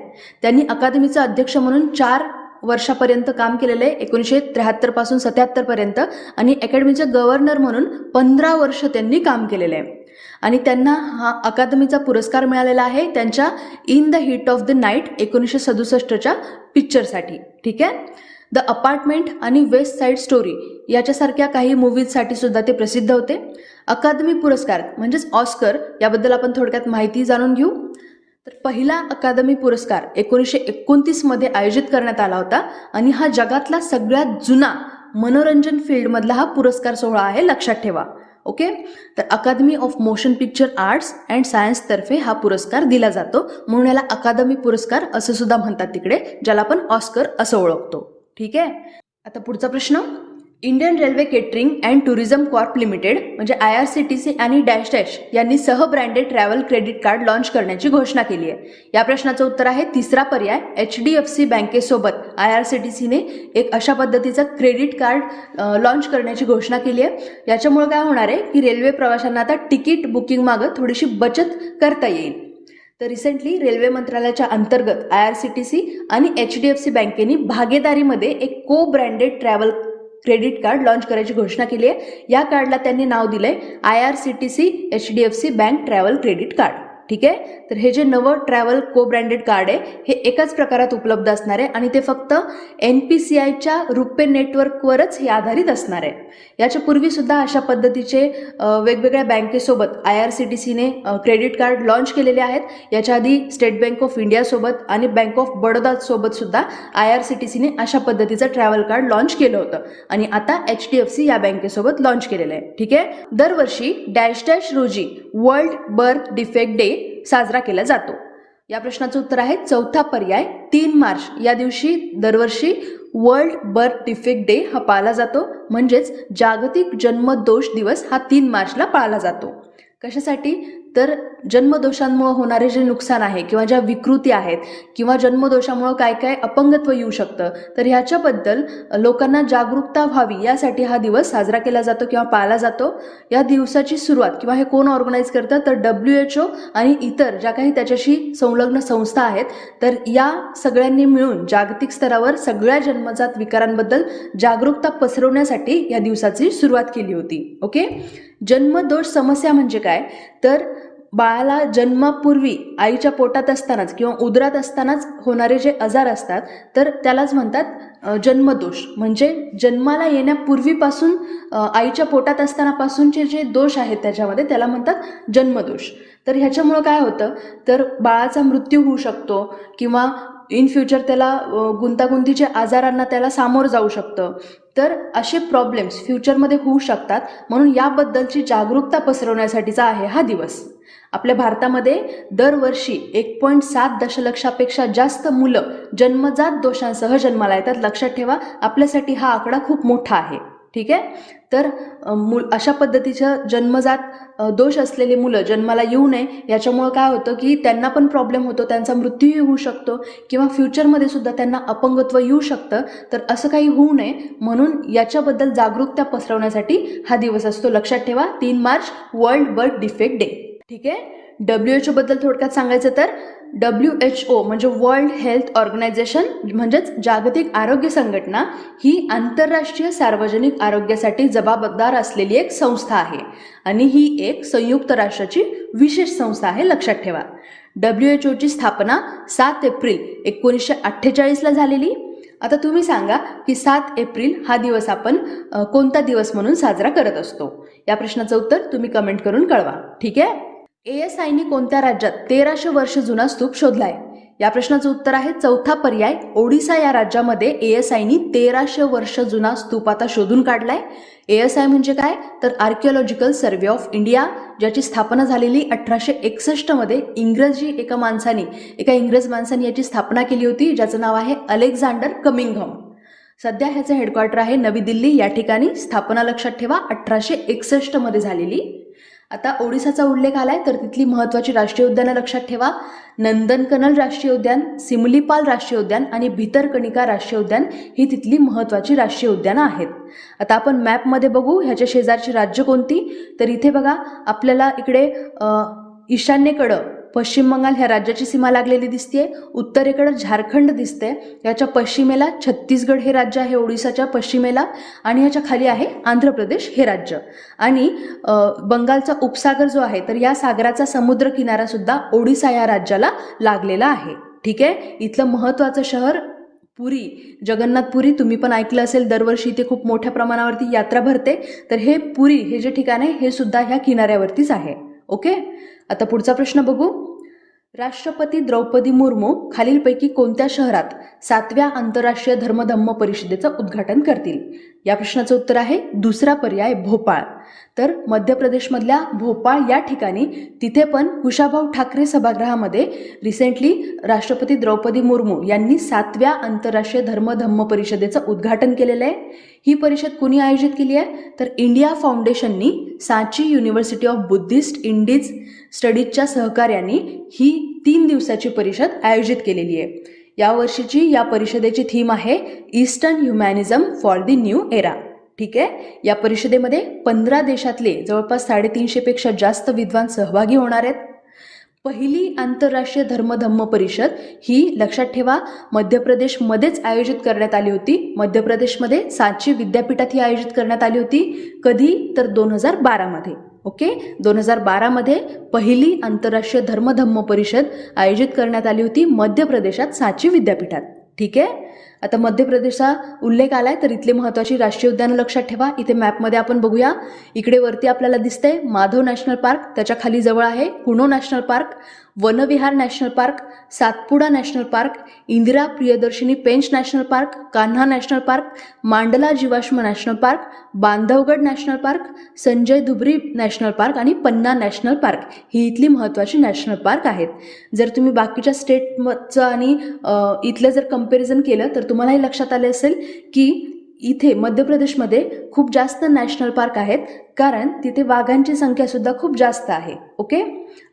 Speaker 1: त्यांनी अकादमीचा अध्यक्ष म्हणून 4 वर्षापर्यंत काम केलेलं आहे, 1973 पासून 77 पर्यंत. आणि अकॅडमीचे गव्हर्नर म्हणून 15 वर्ष त्यांनी काम केलेलं आहे. आणि त्यांना हा अकादमीचा पुरस्कार मिळालेला आहे त्यांच्या in the heat of the night 1967च्या पिक्चरसाठी. ठीक आहे. द अपार्टमेंट आणि वेस्ट साईड स्टोरी याच्यासारख्या काही मूवीजसाठी सुद्धा ते प्रसिद्ध होते. अकादमी पुरस्कार म्हणजेच ऑस्कर याबद्दल आपण थोडक्यात माहिती जाणून घेऊ. तर पहिला अकादमी पुरस्कार 1929 मध्ये आयोजित करण्यात आला होता आणि हा जगातला सगळ्यात जुना मनोरंजन फील्डमधला हा पुरस्कार सोहळा आहे, लक्षात ठेवा. ओके, तर academy of motion picture arts and science तर्फे हा पुरस्कार दिला जातो, म्हणून याला अकादमी पुरस्कार असं सुद्धा म्हणतात तिकडे, ज्याला आपण ऑस्कर असं ओळखतो. ठीक आहे. आता पुढचा प्रश्न. Indian railway catering and tourism Corp limited म्हणजे IRCTC आणि डॅश डॅश यांनी सह branded travel credit card launch करण्याची घोषणा केली आहे. या प्रश्नाचं उत्तर आहे तिसरा पर्याय, HDFC बँकेसोबत IRCTCने एक अशा पद्धतीचं क्रेडिट कार्ड लॉन्च करण्याची घोषणा केली आहे. याच्यामुळे काय होणार आहे की रेल्वे प्रवाशांना आता तिकीट बुकिंग मागं थोडीशी बचत करता येईल. तर रिसेंटली रेल्वे मंत्रालयाच्या अंतर्गत IRCTC आणि HDFC बँकेनी भागीदारीमध्ये एक को branded travel credit card launch करायची घोषणा केली आहे. या कार्डला त्यांनी नाव दिलंय IRCTC HDFC bank travel credit card. ठीक आहे. तर हे जे नवं ट्रॅव्हल को ब्रँडेड कार्ड आहे हे एकाच प्रकारात उपलब्ध असणार आहे आणि ते फक्त NPCIच्या रुपे नेटवर्कवरच हे आधारित असणार आहे. याच्या पूर्वी सुद्धा अशा पद्धतीचे वेगवेगळ्या बँकेसोबत IRCTCने क्रेडिट कार्ड लॉन्च केलेले आहेत. याच्या आधी स्टेट बँक ऑफ इंडियासोबत आणि बँक ऑफ बडोदासोबत सुद्धा IRCTCने अशा पद्धतीचं ट्रॅव्हल कार्ड लॉन्च केलं होतं आणि आता HDFC या बँकेसोबत लॉन्च केलेलं आहे. ठीक आहे. दरवर्षी डॅश डॅश रोजी वर्ल्ड बर्थ डिफेक्ट डे साजरा केला जातो. या प्रश्नाचं उत्तर आहे चौथा पर्याय, 3 मार्च या दिवशी दरवर्षी वर्ल्ड बर्थ डिफेक्ट डे हा पाळला जातो, म्हणजेच जागतिक जन्मदोष दिवस हा 3 मार्चला पाळला जातो. कशासाठी? तर जन्मदोषांमुळे होणारे जे नुकसान आहे किंवा ज्या विकृती आहेत किंवा जन्मदोषामुळे काय काय अपंगत्व येऊ शकतं, तर ह्याच्याबद्दल लोकांना जागरूकता व्हावी यासाठी हा दिवस साजरा केला जातो किंवा पाळला जातो. या दिवसाची सुरुवात किंवा हे कोण ऑर्गनाईज करतं, तर WHO आणि इतर ज्या काही त्याच्याशी संलग्न संस्था आहेत, तर या सगळ्यांनी मिळून जागतिक स्तरावर सगळ्या जन्मजात विकारांबद्दल जागरूकता पसरवण्यासाठी या दिवसाची सुरुवात केली होती. ओके. जन्मदोष समस्या म्हणजे काय, तर बाळाला जन्मापूर्वी आईच्या पोटात असतानाच किंवा उदरात असतानाच होणारे जे आजार असतात तर त्यालाच म्हणतात जन्मदोष. म्हणजे जन्माला येण्यापूर्वीपासून आईच्या पोटात असतानापासूनचे जे दोष आहेत त्याच्यामध्ये त्याला म्हणतात जन्मदोष. तर ह्याच्यामुळं काय होतं, तर बाळाचा मृत्यू होऊ शकतो किंवा इन फ्युचर त्याला गुंतागुंतीच्या आजारांना त्याला सामोरं जाऊ शकतं. तर असे प्रॉब्लेम्स फ्युचरमध्ये होऊ शकतात, म्हणून याबद्दलची जागरूकता पसरवण्यासाठीचा आहे हा दिवस. आपल्या भारतामध्ये दरवर्षी 1.7 दशलक्षापेक्षा जास्त मुलं जन्मजात दोषांसह जन्माला येतात. लक्षात ठेवा, आपल्यासाठी हा आकडा खूप मोठा आहे. ठीक आहे. तर अशा पद्धतीचं जन्मजात दोष असलेले मुलं जन्माला येऊ नये, याच्यामुळं काय होतं की त्यांना पण प्रॉब्लेम होतो, त्यांचा मृत्यूही होऊ शकतो किंवा फ्युचरमध्ये सुद्धा त्यांना अपंगत्व येऊ शकतं. तर असं काही होऊ नये म्हणून याच्याबद्दल जागरूकता पसरवण्यासाठी हा दिवस असतो. लक्षात ठेवा, 3 March world birth defect day. ठीक आहे. WHO बद्दल थोडक्यात सांगायचं तर WHO म्हणजे वर्ल्ड हेल्थ ऑर्गनायझेशन म्हणजेच जागतिक आरोग्य संघटना ही आंतरराष्ट्रीय सार्वजनिक आरोग्यासाठी जबाबदार असलेली एक संस्था आहे आणि ही एक संयुक्त राष्ट्राची विशेष संस्था आहे. लक्षात ठेवा. WHOची स्थापना 7 एप्रिल 1948ला झालेली. आता तुम्ही सांगा की 7 एप्रिल हा दिवस आपण कोणता दिवस म्हणून साजरा करत असतो? या प्रश्नाचं उत्तर तुम्ही कमेंट करून कळवा. ठीक आहे. ASIने कोणत्या राज्यात 1300 वर्ष जुना स्तूप शोधलाय? या प्रश्नाचं उत्तर आहे चौथा पर्याय, ओडिसा या राज्यामध्ये ASIने 1300 वर्ष जुना स्तूप आता शोधून काढलाय. ASI म्हणजे काय तर आर्किओलॉजिकल सर्व्हे ऑफ इंडिया, ज्याची स्थापना झालेली 1861 मध्ये एका इंग्रज माणसाने याची स्थापना केली होती, ज्याचं नाव आहे अलेक्झांडर कमिंघम. सध्या ह्याचं हेडक्वार्टर आहे नवी दिल्ली या ठिकाणी. स्थापना लक्षात ठेवा 1861 मध्ये झालेली. आता ओडिसाचा उल्लेख आलाय तर तिथली महत्त्वाची राष्ट्रीय उद्यानं लक्षात ठेवा. नंदनकनल राष्ट्रीय उद्यान, सिमलीपाल राष्ट्रीय उद्यान आणि भितरकणिका राष्ट्रीय उद्यान ही तिथली महत्त्वाची राष्ट्रीय उद्यानं आहेत. आता आपण मॅपमध्ये बघू ह्याच्या शेजारची राज्य कोणती. तर इथे बघा आपल्याला इकडे ईशान्येकडं पश्चिम बंगाल ह्या राज्याची सीमा लागलेली दिसते. उत्तरेकडं झारखंड दिसते. याच्या पश्चिमेला छत्तीसगड हे राज्य आहे ओडिसाच्या पश्चिमेला, आणि ह्याच्या खाली आहे आंध्र प्रदेश हे राज्य. आणि बंगालचा उपसागर जो आहे तर या सागराचा समुद्र किनारा सुद्धा ओडिसा या राज्याला लागलेला आहे. ठीक आहे. इथलं महत्त्वाचं शहर पुरी, जगन्नाथपुरी, तुम्ही पण ऐकलं असेल. दरवर्षी इथे खूप मोठ्या प्रमाणावरती यात्रा भरते. तर हे पुरी हे जे ठिकाण आहे हे सुद्धा ह्या किनाऱ्यावरतीच आहे. ओके. आता पुढचा प्रश्न बघू. राष्ट्रपती द्रौपदी मुर्मू खालीलपैकी कोणत्या शहरात 7व्या आंतरराष्ट्रीय धर्मधम्म परिषदेचं उद्घाटन करतील? या प्रश्नाचं उत्तर आहे दुसरा पर्याय भोपाळ. तर मध्य प्रदेशमधल्या भोपाळ या ठिकाणी तिथे पण कुशाभाऊ ठाकरे सभागृहामध्ये रिसेंटली राष्ट्रपती द्रौपदी मुर्मू यांनी 7व्या आंतरराष्ट्रीय धर्मधम्म परिषदेचं उद्घाटन केलेलं आहे. ही परिषद कुणी आयोजित केली आहे तर इंडिया फाउंडेशननी Sanchi university of Buddhist Indic स्टडीजच्या सहकार्याने ही 3 दिवसाची परिषद आयोजित केलेली आहे. यावर्षीची या परिषदेची थीम आहे eastern humanism for the new era. ठीक आहे. या परिषदेमध्ये 15 देशातले जवळपास 350 पेक्षा जास्त विद्वान सहभागी होणार आहेत. पहिली आंतरराष्ट्रीय धर्मधम्म परिषद ही लक्षात ठेवा मध्य प्रदेशमध्येच आयोजित करण्यात आली होती. मध्य प्रदेशमध्ये सांची विद्यापीठात ही आयोजित करण्यात आली होती. कधी तर 2012 मध्ये. ओके. 2012 मध्ये पहिली आंतरराष्ट्रीय धर्मधम्म परिषद आयोजित करण्यात आली होती मध्य प्रदेशात सांची विद्यापीठात. ठीक आहे. आता मध्य प्रदेशचा उल्लेख आलाय तर इथले महत्त्वाची राष्ट्रीय उद्यानं लक्षात ठेवा. इथे मॅपमध्ये आपण बघूया. इकडे वरती आपल्याला दिसतंय माधव नॅशनल पार्क, त्याच्या खाली जवळ आहे Kuno national park, Vanvihar national park, Satpura national park, Indira Priyadarshini Pench national park, Kanha national park, Mandla जीवाश्म national park, Bandhavgarh national park, Sanjay Dubri national park आणि पन्ना नॅशनल पार्क ही इथली महत्त्वाची नॅशनल पार्क आहेत. जर तुम्ही बाकीच्या स्टेटचं आणि इथलं जर कंपॅरिझन केलं तर तुम्हालाही लक्षात आले असेल की इथे मध्य प्रदेशमध्ये खूप जास्त नॅशनल पार्क आहेत, कारण तिथे वाघांची संख्या सुद्धा खूप जास्त आहे. ओके.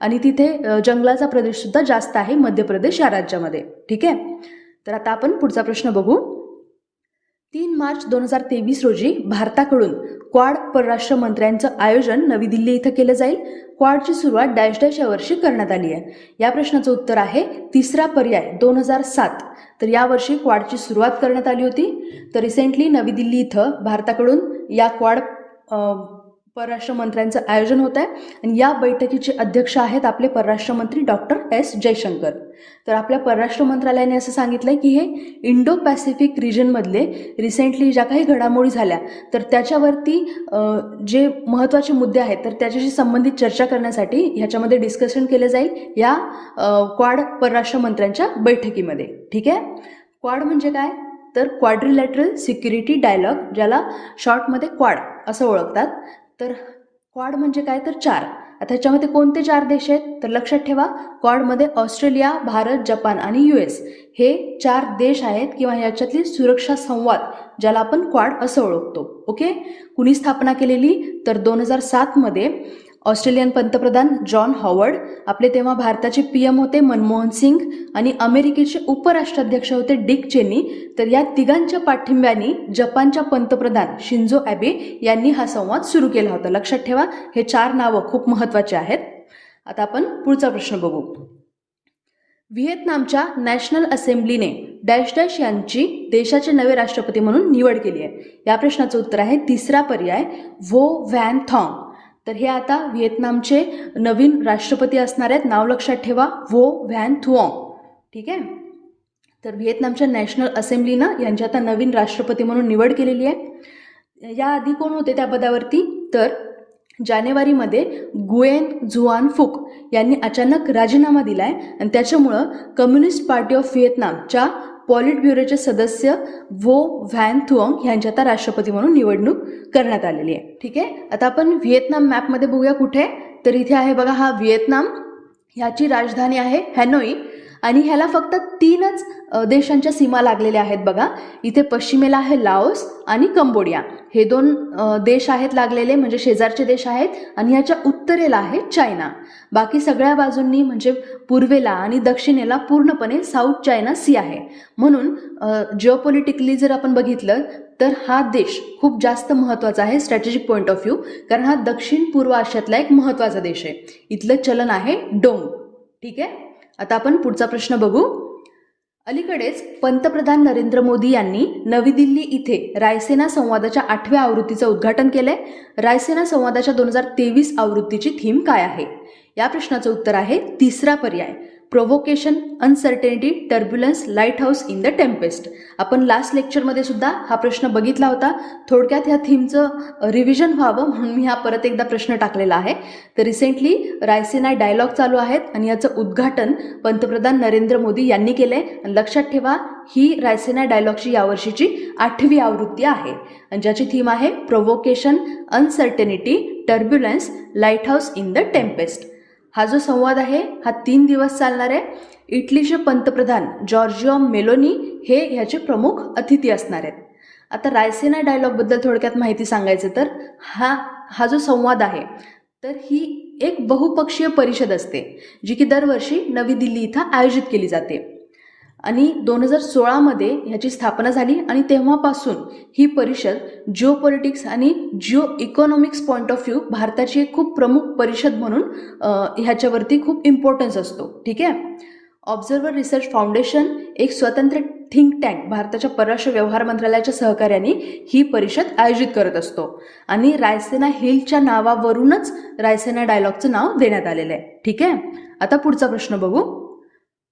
Speaker 1: आणि तिथे जंगलाचा प्रदेश सुद्धा जास्त आहे मध्य प्रदेश या राज्यामध्ये. ठीक आहे. तर आता आपण पुढचा प्रश्न बघू. 3 मार्च 2023 रोजी भारताकडून क्वाड परराष्ट्र मंत्र्यांचं आयोजन नवी दिल्ली इथं केलं जाईल. क्वाडची सुरुवात डॅश डॅश या वर्षी करण्यात आली आहे. या प्रश्नाचं उत्तर आहे तिसरा पर्याय 2007. तर यावर्षी क्वाडची सुरुवात करण्यात आली होती. तर रिसेंटली नवी दिल्ली इथं भारताकडून या क्वाड परराष्ट्र मंत्र्यांचं आयोजन होत आहे आणि या बैठकीचे अध्यक्ष आहेत आपले परराष्ट्र मंत्री डॉक्टर S जयशंकर. तर आपल्या परराष्ट्र मंत्रालयाने असं सांगितलंय की हे इंडो पॅसिफिक रिजनमधले रिसेंटली ज्या काही घडामोडी झाल्या तर त्याच्यावरती जे महत्त्वाचे मुद्दे आहेत तर त्याच्याशी संबंधित चर्चा करण्यासाठी ह्याच्यामध्ये डिस्कशन केलं जाईल या क्वाड परराष्ट्र मंत्र्यांच्या बैठकीमध्ये. ठीक आहे. क्वाड म्हणजे काय तर क्वाड्रिलॅटरल सिक्युरिटी डायलॉग, ज्याला शॉर्टमध्ये क्वाड असं ओळखतात. तर क्वाड म्हणजे काय तर 4. आता ह्याच्यामध्ये कोणते 4 देश आहेत तर लक्षात ठेवा क्वाडमध्ये ऑस्ट्रेलिया, भारत, जपान आणि US हे 4 देश आहेत किंवा ह्याच्यातली सुरक्षा संवाद ज्याला आपण क्वाड असं ओळखतो. ओके, कुणी स्थापना केलेली तर 2007मध्ये ऑस्ट्रेलियन पंतप्रधान जॉन हॉवर्ड, आपले तेव्हा भारताचे PM होते मनमोहन सिंग आणि अमेरिकेचे उपराष्ट्राध्यक्ष होते डिक चेनी. तर या तिघांच्या पाठिंब्याने जपानच्या पंतप्रधान शिंजो ॲबे यांनी हा संवाद सुरू केला होता. लक्षात ठेवा, हे 4 नावं खूप महत्त्वाचे आहेत. आता आपण पुढचा प्रश्न बघू. व्हिएतनामच्या नॅशनल असेंब्लीने डॅश डॅश यांची देशाचे नवे राष्ट्रपती म्हणून निवड केली आहे. या प्रश्नाचं उत्तर आहे तिसरा पर्याय व्हो व्हॅन थॉंग. तर हे आता व्हिएतनामचे नवीन राष्ट्रपती असणार आहेत. नाव लक्षात ठेवा, व्हो व्हॅन थुऑंग. ठीक आहे, तर व्हिएतनामच्या नॅशनल असेंब्लीनं यांची आता नवीन राष्ट्रपती म्हणून निवड केलेली आहे. याआधी कोण होते त्या पदावरती तर जानेवारीमध्ये गुएन झुआन फुक यांनी अचानक राजीनामा दिला आहे आणि त्याच्यामुळं कम्युनिस्ट पार्टी ऑफ व्हिएतनामच्या पॉलिट ब्युरोचे सदस्य व्हो व्हॅन थुऑंग यांची आता राष्ट्रपती म्हणून निवडणूक करण्यात आलेली आहे. ठीक आहे, आता आपण व्हिएतनाम मॅपमध्ये बघूया कुठे. तर इथे आहे बघा, हा व्हिएतनाम, ह्याची राजधानी आहे हॅनोई आणि ह्याला फक्त 3च देशांच्या सीमा लागलेल्या आहेत बघा. इथे पश्चिमेला आहे लाओस आणि कंबोडिया, हे 2 देश आहेत लागलेले, म्हणजे शेजारचे देश आहेत. आणि ह्याच्या उत्तरेला आहे चायना. बाकी सगळ्या बाजूंनी म्हणजे पूर्वेला आणि दक्षिणेला पूर्णपणे साऊथ चायना सी आहे. म्हणून जिओपॉलिटिकली जर आपण बघितलं तर हा देश खूप जास्त महत्त्वाचा आहे स्ट्रॅटेजिक पॉईंट ऑफ व्ह्यू, कारण हा दक्षिण पूर्व आशियातला एक महत्त्वाचा देश आहे. इथलं चलन आहे डोंग. ठीक आहे, आता आपण पुढचा प्रश्न बघू. अलीकडेच पंतप्रधान नरेंद्र मोदी यांनी नवी दिल्ली इथे रायसेना संवादाच्या 8व्या आवृत्तीचं उद्घाटन केलंय. रायसेना संवादाच्या 2023 आवृत्तीची थीम काय आहे? या प्रश्नाचं उत्तर आहे तिसरा पर्याय provocation, uncertainty, turbulence, lighthouse in the tempest. आपण लास्ट लेक्चरमध्ये सुद्धा हा प्रश्न बघितला होता. थोडक्यात ह्या थीमचं रिव्हिजन व्हावं म्हणून मी हा परत एकदा प्रश्न टाकलेला आहे. तर रिसेंटली रायसेना डायलॉग चालू आहेत आणि याचं उद्घाटन पंतप्रधान नरेंद्र मोदी यांनी केलंय. लक्षात ठेवा, ही रायसेना डायलॉगची यावर्षीची 8वी आवृत्ती आहे आणि ज्याची थीम आहे provocation, uncertainty, turbulence, lighthouse in the tempest. हा जो संवाद आहे हा 3 दिवस चालणार आहे. इटलीचे पंतप्रधान जॉर्जिओ मेलोनी हे ह्याचे प्रमुख अतिथी असणार आहेत. आता रायसेना डायलॉगबद्दल थोडक्यात माहिती सांगायचं तर हा जो संवाद आहे तर ही एक बहुपक्षीय परिषद असते जी की दरवर्षी नवी दिल्ली इथं आयोजित केली जाते आणि 2016मध्ये ह्याची स्थापना झाली आणि तेव्हापासून ही परिषद जिओपॉलिटिक्स आणि Jio economics point of view भारताची एक खूप प्रमुख परिषद म्हणून ह्याच्यावरती खूप इम्पॉर्टन्स असतो. ठीक आहे, ऑब्झर्वर रिसर्च फाउंडेशन एक स्वतंत्र थिंक टँक भारताच्या परराष्ट्र व्यवहार मंत्रालयाच्या सहकार्याने ही परिषद आयोजित करत असतो आणि रायसेना हिलच्या नावावरूनच रायसेना डायलॉगचं नाव देण्यात आलेलं आहे. ठीक आहे, आता पुढचा प्रश्न बघू.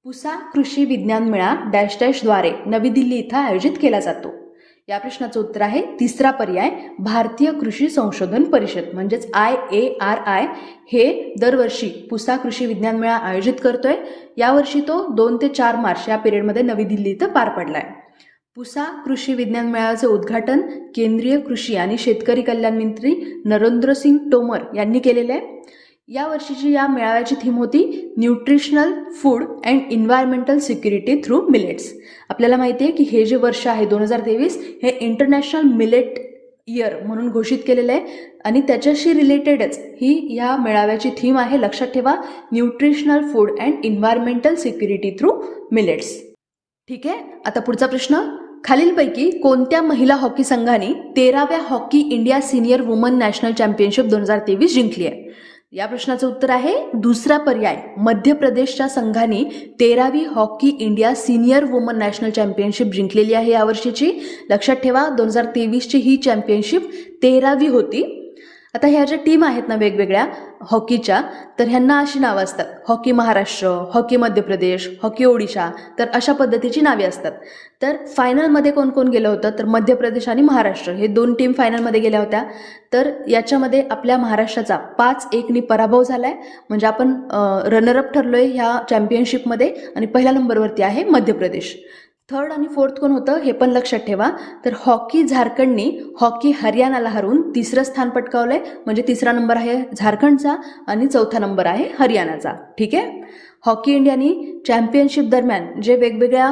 Speaker 1: पुसा कृषी विज्ञान मेळा डॅश डॅशद्वारे नवी दिल्ली इथं आयोजित केला जातो. या प्रश्नाचं उत्तर आहे तिसरा पर्याय भारतीय कृषी संशोधन परिषद म्हणजेच IARI हे दरवर्षी पुसा कृषी विज्ञान मेळा आयोजित करतोय. यावर्षी तो 2 ते 4 मार्च या पिरियडमध्ये नवी दिल्ली इथं पार पडलाय. पुसा कृषी विज्ञान मेळाव्याचे उद्घाटन केंद्रीय कृषी आणि शेतकरी कल्याण मंत्री नरेंद्र सिंग तोमर यांनी केलेले आहे. या वर्षीची या मेळाव्याची थीम होती nutritional food and environmental security through millets. आपल्याला माहिती आहे की हे जे वर्ष आहे 2023 हे इंटरनॅशनल मिलेट इयर म्हणून घोषित केलेलं आहे आणि त्याच्याशी रिलेटेडच ही या मेळाव्याची थीम आहे. लक्षात ठेवा, nutritional food and environmental security through millets. ठीक आहे, आता पुढचा प्रश्न. खालीलपैकी कोणत्या महिला हॉकी संघाने 13व्या hockey India senior woman national championship 2023 जिंकली आहे? या प्रश्नाचं उत्तर आहे दुसरा पर्याय मध्य प्रदेशच्या संघाने 13वी hockey India senior woman national championship जिंकलेली आहे यावर्षीची. लक्षात ठेवा, 2023ची ही चॅम्पियनशिप 13वी होती. आता ह्या ज्या टीम आहेत ना वेगवेगळ्या हॉकीच्या, तर ह्यांना अशी नावं असतात hockey Maharashtra, hockey Madhya Pradesh, hockey Odisha, तर अशा पद्धतीची नावे असतात. तर फायनलमध्ये कोण कोण गेलं होतं तर मध्य प्रदेश आणि महाराष्ट्र हे 2 टीम फायनलमध्ये गेल्या होत्या. तर याच्यामध्ये आपल्या महाराष्ट्राचा 5-1 पराभव झाला आहे, म्हणजे आपण रनरअप ठरलो आहे ह्या चॅम्पियनशिपमध्ये आणि पहिल्या नंबरवरती आहे मध्य प्रदेश. 3rd आणि 4th कोण होतं हे पण लक्षात ठेवा. तर हॉकी झारखंडने हॉकी हरियाणाला हरवून 3रं स्थान पटकावलंय, म्हणजे 3रा नंबर आहे झारखंडचा आणि 4था नंबर आहे हरियाणाचा. ठीक आहे, हॉकी इंडियानी चॅम्पियनशिप दरम्यान जे वेगवेगळ्या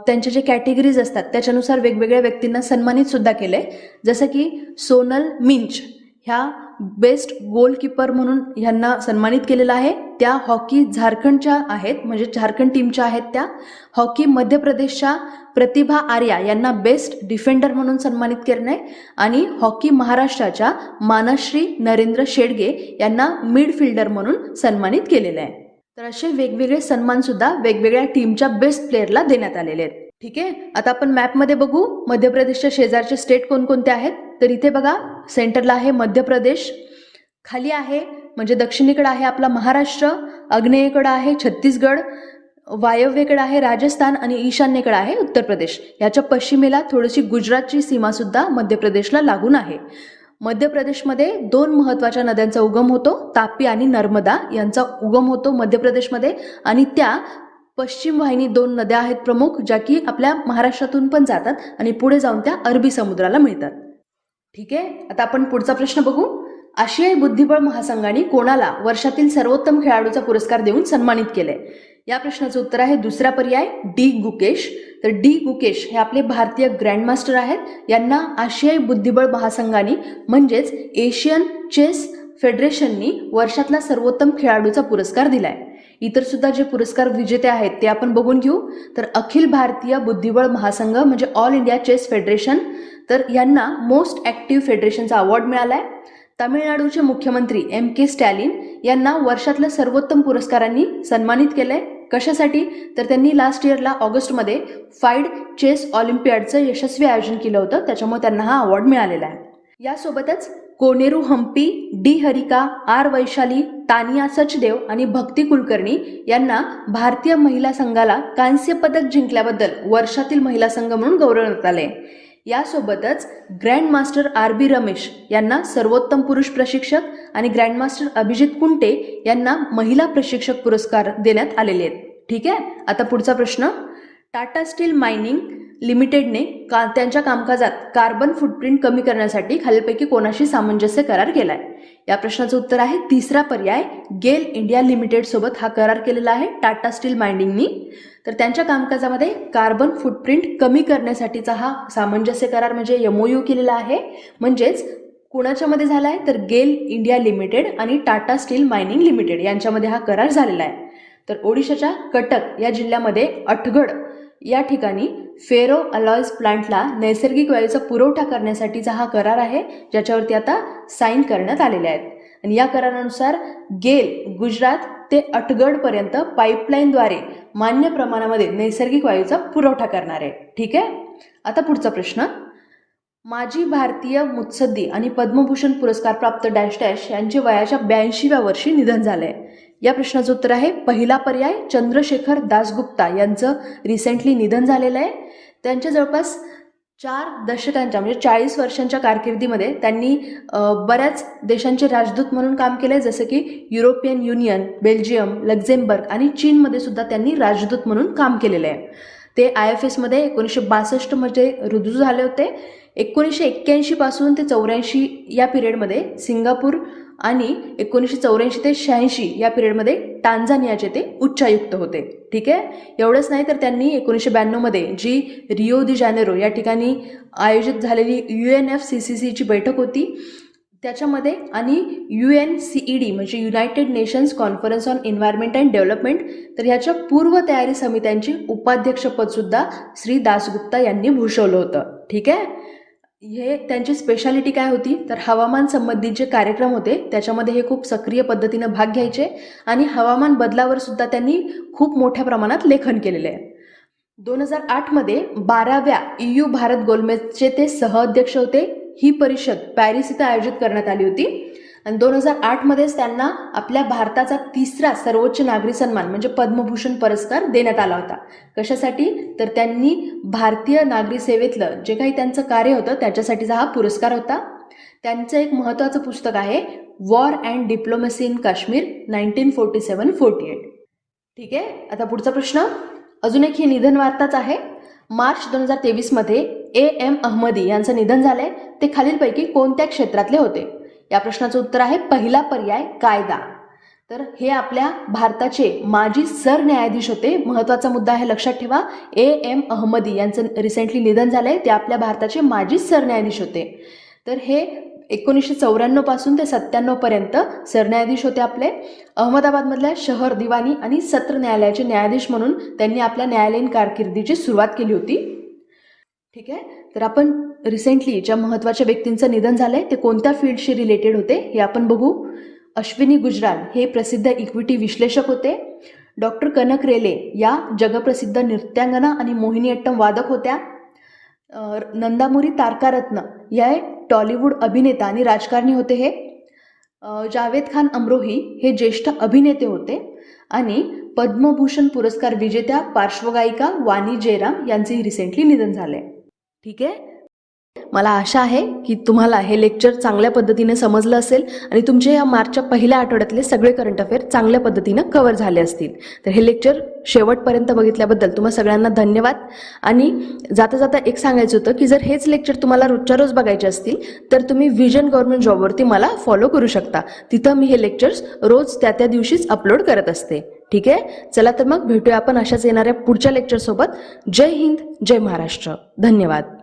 Speaker 1: त्यांच्या जे कॅटेगरीज असतात त्याच्यानुसार वेगवेगळ्या व्यक्तींना सन्मानित सुद्धा केलं आहे. जसं की सोनल मिंच ह्या बेस्ट गोलकीपर म्हणून ह्यांना सन्मानित केलेलं आहे. त्या हॉकी झारखंडच्या आहेत, म्हणजे झारखंड टीमच्या आहेत त्या. हॉकी मध्य प्रदेशच्या प्रतिभा आर्या यांना बेस्ट डिफेंडर म्हणून सन्मानित केलं आहे. आणि हॉकी महाराष्ट्राच्या मानश्री नरेंद्र शेडगे यांना मिडफिल्डर म्हणून सन्मानित केलेलं आहे. तर असे वेगवेगळे सन्मान सुद्धा वेगवेगळ्या टीमच्या बेस्ट प्लेअरला देण्यात आलेले आहेत. ठीक आहे, आता आपण मॅपमध्ये बघू मध्य प्रदेशच्या शेजारचे स्टेट कोणकोणते आहेत. तर इथे बघा, सेंटरला आहे मध्य प्रदेश, खाली आहे म्हणजे दक्षिणेकडे आहे आपला महाराष्ट्र, आग्नेयेकडे आहे छत्तीसगड, वायव्येकडे आहे राजस्थान आणि ईशान्येकडे आहे उत्तर प्रदेश. याच्या पश्चिमेला थोडीशी गुजरातची सीमा सुद्धा मध्य प्रदेशला लागून आहे. मध्य प्रदेशमध्ये 2 महत्त्वाच्या नद्यांचा उगम होतो, तापी आणि नर्मदा यांचा उगम होतो मध्य प्रदेशमध्ये. आणि त्या पश्चिम वाहिनी 2 नद्या आहेत प्रमुख, ज्या की आपल्या महाराष्ट्रातून पण जातात आणि पुढे जाऊन त्या अरबी समुद्राला मिळतात. ठीक आहे, आता आपण पुढचा प्रश्न बघू. आशियाई बुद्धिबळ महासंघाने कोणाला वर्षातील सर्वोत्तम खेळाडूचा पुरस्कार देऊन सन्मानित केले? या प्रश्नाचं उत्तर आहे दुसरा पर्याय डी गुकेश. तर डी गुकेश हे आपले भारतीय ग्रँडमास्टर आहेत. यांना आशियाई बुद्धिबळ महासंघाने म्हणजेच एशियन चेस फेडरेशननी वर्षातला सर्वोत्तम खेळाडूचा पुरस्कार दिलाय. इतर सुद्धा जे पुरस्कार विजेते आहेत ते आपण बघून घेऊ. तर अखिल भारतीय बुद्धिबळ महासंघ म्हणजे ऑल इंडिया चेस फेडरेशन, तर यांना मोस्ट ॲक्टिव्ह फेडरेशनचा अवॉर्ड मिळालाय. तामिळनाडूचे मुख्यमंत्री के स्टॅलिन यांना वर्षातल्या सर्वोत्तम पुरस्कारांनी सन्मानित केलंय. कशासाठी? तर त्यांनी लास्ट इयरला ऑगस्टमध्ये फाईड चेस ऑलिम्पियाडचं यशस्वी आयोजन केलं होतं, त्याच्यामुळे त्यांना हा अवॉर्ड मिळालेला आहे. यासोबतच कोनेरू हम्पी, डी हरिका, आर वैशाली, तानिया सचदेव आणि भक्ती कुलकर्णी यांना भारतीय महिला संघाला कांस्य पदक जिंकल्याबद्दल वर्षातील महिला संघ म्हणून गौरवण्यात आले. यासोबतच ग्रँडमास्टर RB रमेश यांना सर्वोत्तम पुरुष प्रशिक्षक आणि ग्रँडमास्टर अभिजित कुंटे यांना महिला प्रशिक्षक पुरस्कार देण्यात आलेले आहेत. ठीक आहे, आता पुढचा प्रश्न. टाटा स्टील मायनिंग लिमिटेडने त्यांच्या कामकाजात कार्बन फुटप्रिंट कमी करण्यासाठी खालीलपैकी कोणाशी सामंजस्य करार केलाय? या प्रश्नाचं उत्तर आहे तिसरा पर्याय गेल इंडिया लिमिटेड सोबत हा करार केलेला आहे टाटा स्टील मायनिंगनी. तर त्यांच्या कामकाजामध्ये कार्बन फुटप्रिंट कमी करण्यासाठीचा हा सामंजस्य करार म्हणजे MOU केलेला आहे. म्हणजेच कुणाच्यामध्ये झाला आहे तर गेल इंडिया लिमिटेड आणि टाटा स्टील मायनिंग लिमिटेड यांच्यामध्ये हा करार झालेला आहे. तर ओडिशाच्या कटक या जिल्ह्यामध्ये अठगड या ठिकाणी फेरो अलॉयज प्लांटला नैसर्गिक वायूचा पुरवठा करण्यासाठीचा हा करार आहे, ज्याच्यावरती आता साईन करण्यात आलेले आहेत. आणि या करारानुसार गेल गुजरात ते अठगडपर्यंत पाईपलाईनद्वारे मान्य प्रमाणामध्ये नैसर्गिक वायूचा पुरवठा करणार आहे. ठीक आहे, आता पुढचा प्रश्न. माजी भारतीय मुत्सद्दी आणि पद्मभूषण पुरस्कार प्राप्त डॅश डॅश यांचे वयाच्या 82व्या वर्षी निधन झाले. या प्रश्नाचं उत्तर आहे पहिला पर्याय चंद्रशेखर दासगुप्ता यांचं रिसेंटली निधन झालेलं आहे. त्यांच्या जवळपास 4 दशकांच्या म्हणजे 40 वर्षांच्या कारकिर्दीमध्ये त्यांनी बऱ्याच देशांचे राजदूत म्हणून काम केलं आहे, जसं की युरोपियन युनियन, बेल्जियम, लक्झेंबर्ग आणि चीनमध्ये सुद्धा त्यांनी राजदूत म्हणून काम केलेलं आहे. ते IFSमध्ये 1962 मध्ये रुजू झाले होते. 1981 पासून ते 84 या पिरियडमध्ये सिंगापूर आणि 1984 ते 86 या पिरियडमध्ये टांझानियाचे ते उच्चायुक्त होते. ठीक आहे, एवढंच नाही तर त्यांनी 1992 मध्ये जी रिओ दी जानेरो या ठिकाणी आयोजित झालेली UNFCCCची बैठक होती त्याच्यामध्ये आणि UNCED म्हणजे United nations conference on environment and development, तर ह्याच्या पूर्व तयारी समित्यांची उपाध्यक्षपदसुद्धा श्री दासगुप्ता यांनी भूषवलं होतं. ठीक आहे, हे त्यांची स्पेशालिटी काय होती तर हवामान संबंधित जे कार्यक्रम होते त्याच्यामध्ये हे खूप सक्रिय पद्धतीनं भाग घ्यायचे आणि हवामान बदलावर सुद्धा त्यांनी खूप मोठ्या प्रमाणात लेखन केलेले आहे. 2008 मध्ये 12व्या EU भारत गोलमेजचे ते सहअध्यक्ष होते. ही परिषद पॅरिस इथं आयोजित करण्यात आली होती आणि 2008 मध्येच त्यांना आपल्या भारताचा 3रा सर्वोच्च नागरी सन्मान म्हणजे पद्मभूषण पुरस्कार देण्यात आला होता. कशासाठी तर त्यांनी भारतीय नागरी सेवेतलं जे काही त्यांचं कार्य होतं त्याच्यासाठीचा हा पुरस्कार होता. त्यांचं एक महत्त्वाचं पुस्तक आहे war and diplomacy in Kashmir 1947-48. ठीक आहे, आता पुढचा प्रश्न. अजून एक ही निधन वार्ताच आहे. मार्च 2023 मध्ये AM अहमदी यांचं निधन झालंय. ते खालीलपैकी कोणत्या क्षेत्रातले होते? या प्रश्नाचं उत्तर आहे पहिला पर्याय कायदा. तर हे आपल्या भारताचे माजी सरन्यायाधीश होते. महत्त्वाचा मुद्दा आहे, लक्षात ठेवा. A.M. अहमदी यांचं रिसेंटली निधन झालंय. ते आपल्या भारताचे माजी सरन्यायाधीश होते. तर हे 1994 पासून ते 97 पर्यंत सरन्यायाधीश होते आपले. अहमदाबादमधल्या शहर दिवाणी आणि सत्र न्यायालयाचे न्यायाधीश म्हणून त्यांनी आपल्या न्यायालयीन कारकिर्दीची सुरुवात केली होती. ठीक आहे. तर आपण रिसेंटली ज्या महत्त्वाच्या व्यक्तींचं निधन झालंय ते कोणत्या फील्डशी रिलेटेड होते हे आपण बघू. अश्विनी गुजराल हे प्रसिद्ध इक्विटी विश्लेषक होते. डॉक्टर कनक रेले या जगप्रसिद्ध नृत्यांगना आणि मोहिनीअट्टम वादक होत्या. नंदामुरी तारकारत्न या टॉलिवूड अभिनेता आणि राजकारणी होते हे. जावेद खान अमरोही हे ज्येष्ठ अभिनेते होते. आणि पद्मभूषण पुरस्कार विजेत्या पार्श्वगायिका वाणी जयराम यांचेही रिसेंटली निधन झाले. ठीक आहे. मला आशा आहे की तुम्हाला हे लेक्चर चांगल्या पद्धतीने समजलं असेल आणि तुमचे या मार्चच्या पहिल्या आठवड्यातले सगळे करंट अफेअर चांगल्या पद्धतीनं कव्हर झाले असतील. तर हे लेक्चर शेवटपर्यंत बघितल्याबद्दल तुम्हा सगळ्यांना धन्यवाद. आणि जाता जाता एक सांगायचं होतं की जर हेच लेक्चर तुम्हाला रोजच्या रोज बघायचे असतील तर तुम्ही विजन गव्हर्नमेंट जॉबवरती मला फॉलो करू शकता. तिथं मी हे लेक्चर्स रोज त्या दिवशीच अपलोड करत असते. ठीक आहे. चला तर मग भेटूया आपण अशाच येणाऱ्या पुढच्या लेक्चरसोबत. जय हिंद, जय महाराष्ट्र. धन्यवाद.